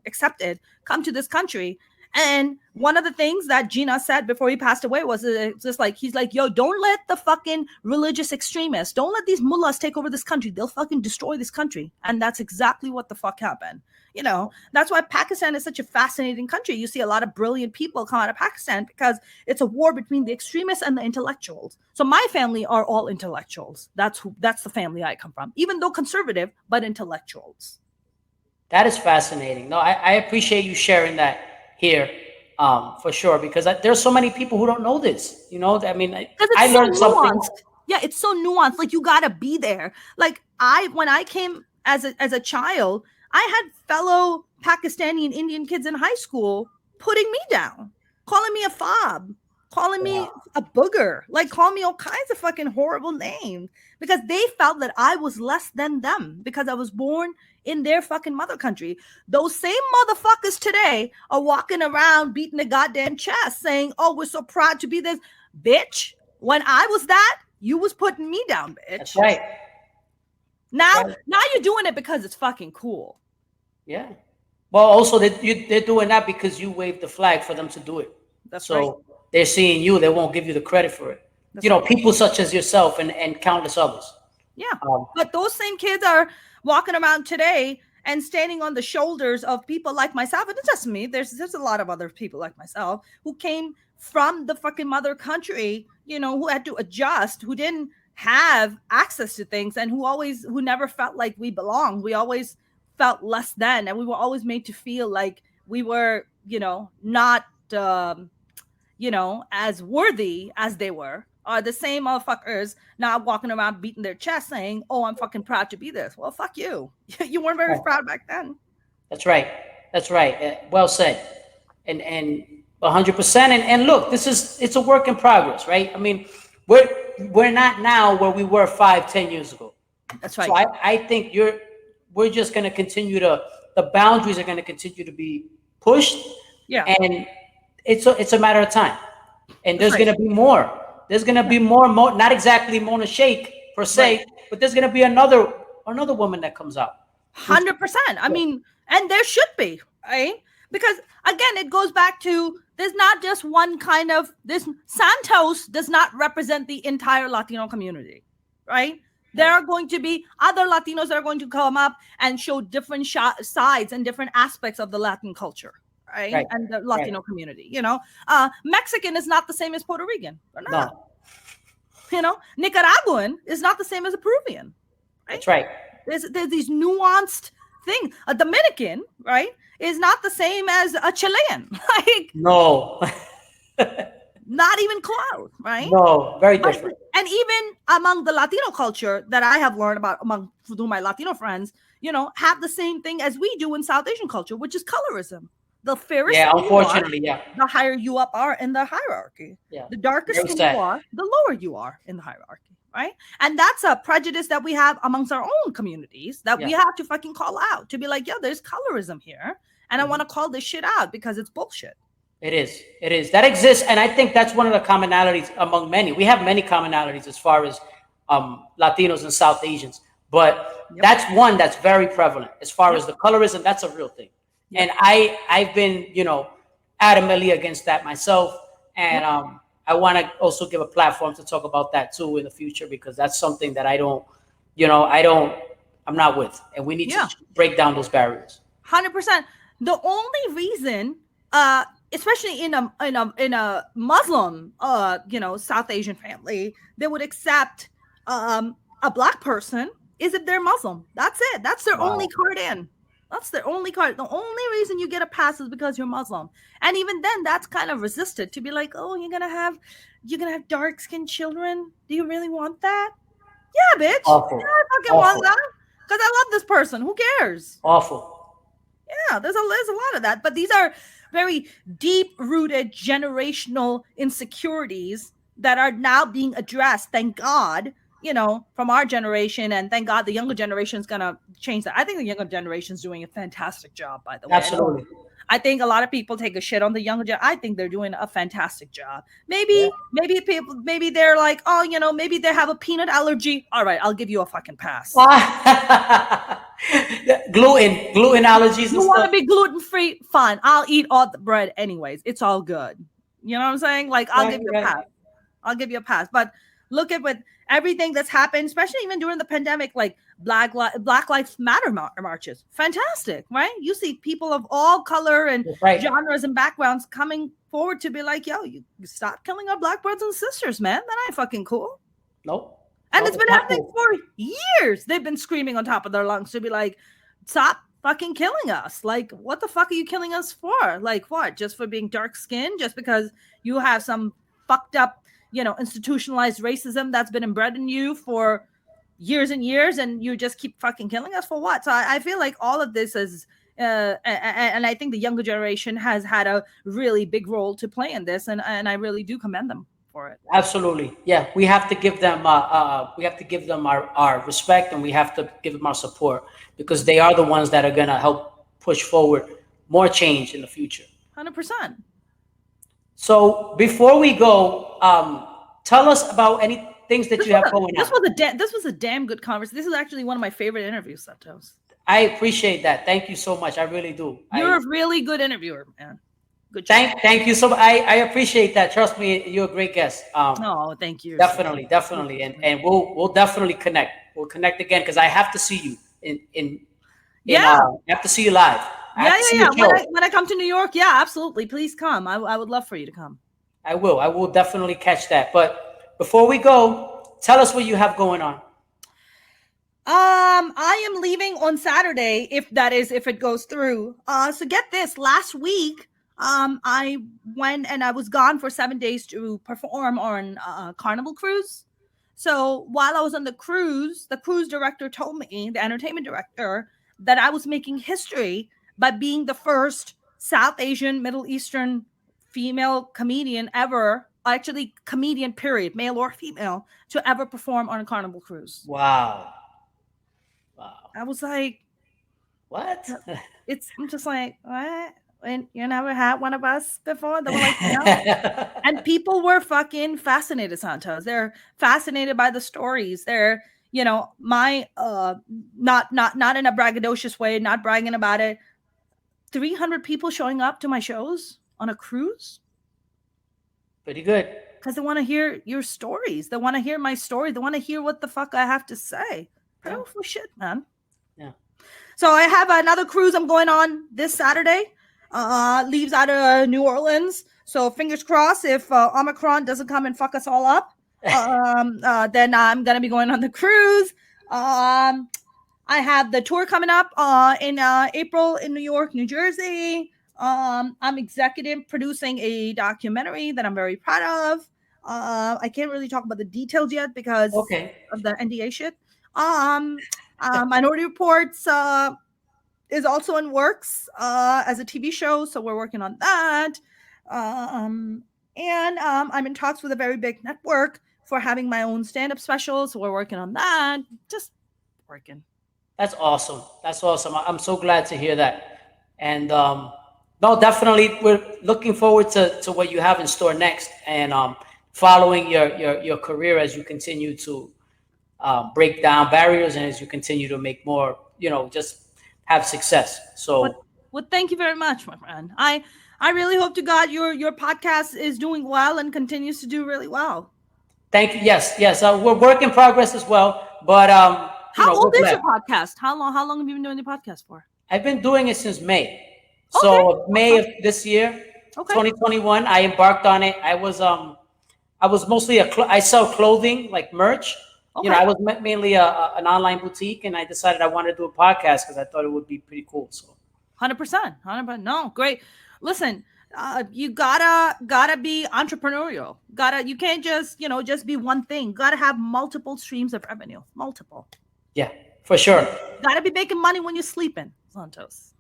accepted, come to this country. And one of the things that Gina said before he passed away was just like, he's like, yo, don't let the fucking religious extremists, don't let these mullahs take over this country. They'll fucking destroy this country. And that's exactly what the fuck happened. That's why Pakistan is such a fascinating country. You see a lot of brilliant people come out of Pakistan because it's a war between the extremists and the intellectuals. So my family are all intellectuals. That's the family I come from, even though conservative, but intellectuals. That is fascinating. No, I appreciate you sharing that here, for sure, because there's so many people who don't know this. I mean, I so learned something. nuanced. Yeah, it's so nuanced. Like, you gotta be there. Like, when I came as a child, I had fellow Pakistani and Indian kids in high school putting me down, calling me a fob, calling me a booger, like calling me all kinds of fucking horrible names because they felt that I was less than them because I was born in their fucking mother country. Those same motherfuckers today are walking around beating the goddamn chest saying, oh, we're so proud to be this. Bitch, when I was that, you was putting me down, bitch. That's right. Now you're doing it because it's fucking cool. Yeah. Well, also they're doing that because you waved the flag for them to do it. That's right. So they're seeing you. They won't give you the credit for it. Right. People such as yourself and countless others. Yeah. But those same kids are walking around today and standing on the shoulders of people like myself. And it's just me. There's a lot of other people like myself who came from the fucking mother country, who had to adjust, who didn't have access to things, and who never felt like we belonged. We always felt less than, and we were always made to feel like we were, not, as worthy as they were. Are the same motherfuckers now walking around beating their chest saying, oh, I'm fucking proud to be this. Well, fuck you. You weren't very proud back then. That's right. That's right. Well said. And 100%. And look, it's a work in progress, right? I mean, we're not now where we were 5-10 years ago. That's right. So I think we're just going to continue the boundaries are going to continue to be pushed. Yeah. And it's a matter of time. And there's going to be more. There's going to be more, not exactly Mona Shaikh per se, but there's going to be another woman that comes out. 100%. I mean, and there should be, right? Because again, it goes back to, there's not just one kind of this. Santos does not represent the entire Latino community, right? There are going to be other Latinos that are going to come up and show different sides and different aspects of the Latin culture, right? And the Latino community. Mexican is not the same as Puerto Rican. They're not. No. Nicaraguan is not the same as a Peruvian. Right? That's right. There's these nuanced things. A Dominican, right, is not the same as a Chilean. Like, no. Not even close, right? No, very different. And even among the Latino culture that I have learned about through my Latino friends, have the same thing as we do in South Asian culture, which is colorism. The fairest unfortunately, the higher you up are in the hierarchy. Yeah. The darker skin you are, the lower you are in the hierarchy, right? And that's a prejudice that we have amongst our own communities that we have to fucking call out, to be like, there's colorism here, and I want to call this shit out because it's bullshit. It is. That exists, and I think that's one of the commonalities among many. We have many commonalities as far as Latinos and South Asians, but that's one that's very prevalent. As far as the colorism, that's a real thing. And I've been, adamantly against that myself, and I want to also give a platform to talk about that too in the future, because that's something that I'm not with, and we need to break down those barriers. 100%. The only reason, especially in a Muslim, South Asian family, they would accept a Black person is if they're Muslim. That's it. That's their only card in. That's their only card. The only reason you get a pass is because you're Muslim. And even then, that's kind of resisted, to be like, oh, you're gonna have dark-skinned children. Do you really want that? Yeah, bitch. Awful. Yeah, I fucking want that. Because I love this person. Who cares? Awful. Yeah, there's a lot of that. But these are very deep-rooted generational insecurities that are now being addressed. Thank God, from our generation, and thank God the younger generation is gonna change that. I think the younger generation is doing a fantastic job, by the way. Absolutely. I think a lot of people take a shit on the younger gen. I think they're doing a fantastic job. Yeah. Maybe they're like, oh, maybe they have a peanut allergy. All right, I'll give you a fucking pass. gluten allergies. You want to be gluten free? Fine, I'll eat all the bread anyways. It's all good. You know what I'm saying? Like, I'll give you a pass. I'll give you a pass. But look at with everything that's happened, especially even during the pandemic, like Black Lives Matter marches. Fantastic, right? You see people of all color and genres and backgrounds coming forward to be like, yo, you stop killing our Black brothers and sisters, man. That ain't fucking cool. Nope. And it's been happening for years. They've been screaming on top of their lungs to be like, stop fucking killing us. Like, what the fuck are you killing us for? Like, what? Just for being dark skinned? Just because you have some fucked up, institutionalized racism that's been inbred in you for years and years, and you just keep fucking killing us for what? So I feel like all of this is, and I think the younger generation has had a really big role to play in this, and I really do commend them for it. Absolutely, yeah. We have to give them, our respect, and we have to give them our support, because they are the ones that are gonna help push forward more change in the future. 100%. So before we go, tell us about any things that you have going on. This was a damn good conversation. This is actually one of my favorite interviews, Santos. I appreciate that. Thank you so much. I really do. You're a really good interviewer, man. Good job. Thank you so much. I appreciate that. Trust me, you're a great guest. No, thank you. Definitely, and we'll definitely connect. We'll connect again, because I have to see you I have to see you live. Yeah. When I come to New York, yeah, absolutely. Please come. I would love for you to come. I will definitely catch that. But before we go, tell us what you have going on. I am leaving on Saturday, if it goes through. So get this, last week, I went and I was gone for 7 days to perform on Carnival Cruise. So while I was on the cruise director told me, the entertainment director, that I was making history by being the first South Asian, Middle Eastern female comedian ever, actually comedian period, male or female, to ever perform on a Carnival Cruise. Wow. I was like, what? I'm just like, what? And you never had one of us before? They were like, no. And people were fucking fascinated, Santos. They're fascinated by the stories. They're, my not in a braggadocious way, not bragging about it. 300 people showing up to my shows on a cruise. Pretty good. Because they want to hear your stories. They want to hear my story. They want to hear what the fuck I have to say. Powerful shit, man. Yeah. So I have another cruise I'm going on this Saturday. Leaves out of New Orleans. So fingers crossed, if Omicron doesn't come and fuck us all up, then I'm gonna be going on the cruise. I have the tour coming up in April in New York, New Jersey. I'm executive producing a documentary that I'm very proud of. I can't really talk about the details yet because of the NDA shit. Minority Reports is also in works as a TV show, so we're working on that. And I'm in talks with a very big network for having my own stand-up special, so we're working on that. Just working. That's awesome. I'm so glad to hear that. And no, definitely, we're looking forward to what you have in store next, and following your career as you continue to break down barriers and as you continue to make more, just have success. So, well, thank you very much, my friend. I really hope to God your podcast is doing well and continues to do really well. Thank you. Yes. We're work in progress as well. But how old is your podcast? How long have you been doing the podcast for? I've been doing it since May. So May of this year, 2021, I embarked on it. I was mostly I sell clothing, like merch. I was mainly an online boutique, and I decided I wanted to do a podcast because I thought it would be pretty cool. So 100%. No, great. Listen, you gotta be entrepreneurial. You can't just be one thing. Gotta have multiple streams of revenue. Multiple. Yeah, for sure. Gotta be making money when you're sleeping, Santos.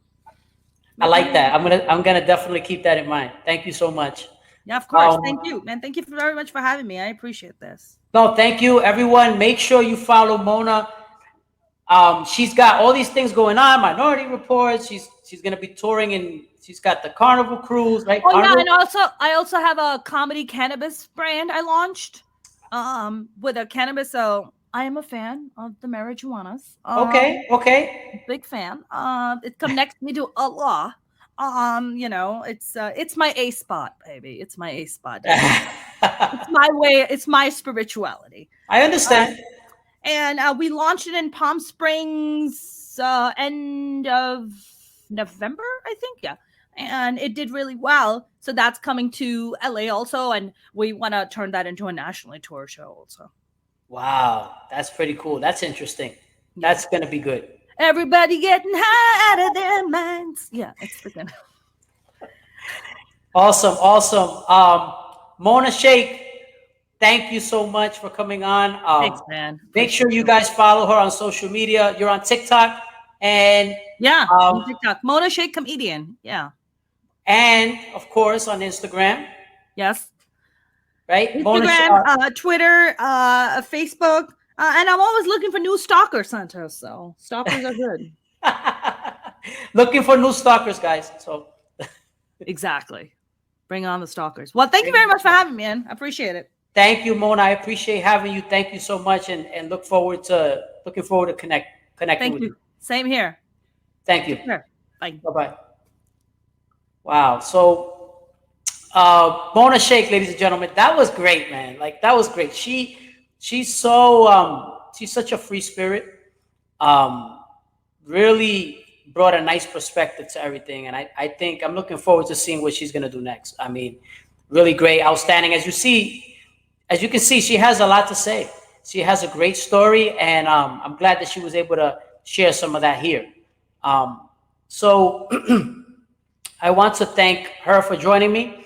I like that. I'm gonna definitely keep that in mind. Thank you so much. Yeah, of course. Thank you, man. Thank you very much for having me. I appreciate this. No, thank you, everyone. Make sure you follow Mona. She's got all these things going on. Minority Reports. She's gonna be touring, and she's got the Carnival cruise, right? Oh Carnival? yeah, and I also have a comedy cannabis brand I launched. With a cannabis. So I am a fan of the marijuanas. Okay. Big fan. It connects me to Allah. It's my A spot, baby. It's my A spot. It's my way. It's my spirituality. I understand. And we launched it in Palm Springs end of November, I think. Yeah. And it did really well. So that's coming to LA also. And we want to turn that into a nationally tour show also. Wow. That's pretty cool. That's interesting. That's going to be good. Everybody getting high out of their minds. Yeah, it's freaking. Awesome. Mona Shaikh, thank you so much for coming on. Thanks, man. Make sure you guys follow her on social media. You're on TikTok and on TikTok, Mona Shaikh Comedian. Yeah. And of course on Instagram. Yes. Right? Instagram, Twitter, Facebook. And I'm always looking for new stalkers, Santos. So stalkers are good. Looking for new stalkers, guys. So exactly. Bring on the stalkers. Well, thank you very much for having me, man. I appreciate it. Thank you, Mona. I appreciate having you. Thank you so much, and looking forward to connecting with you. Same here. Thank you. Sure. Bye. Bye. Wow. So Mona Shaikh, ladies and gentlemen, that was great, man. Like that was great. She's such a free spirit. Really brought a nice perspective to everything. And I think I'm looking forward to seeing what she's going to do next. I mean, really great, outstanding. As you can see, she has a lot to say. She has a great story. And I'm glad that she was able to share some of that here. So I want to thank her for joining me.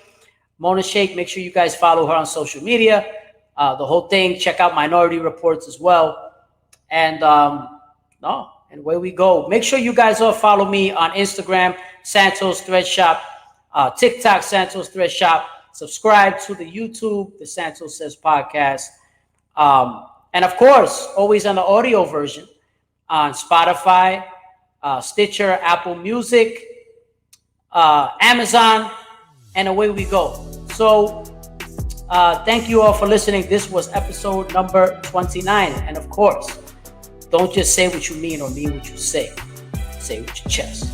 Mona Shaikh, make sure you guys follow her on social media. The whole thing. Check out Minority Reports as well. And and away we go. Make sure you guys all follow me on Instagram, Santos Thread Shop, TikTok, Santos Thread Shop. Subscribe to the YouTube, the Santos Says Podcast. And of course, always on the audio version on Spotify, Stitcher, Apple Music, Amazon, and away we go. So thank you all for listening. This was episode number 29. And of course, don't just say what you mean or mean what you say. Say it with your chest.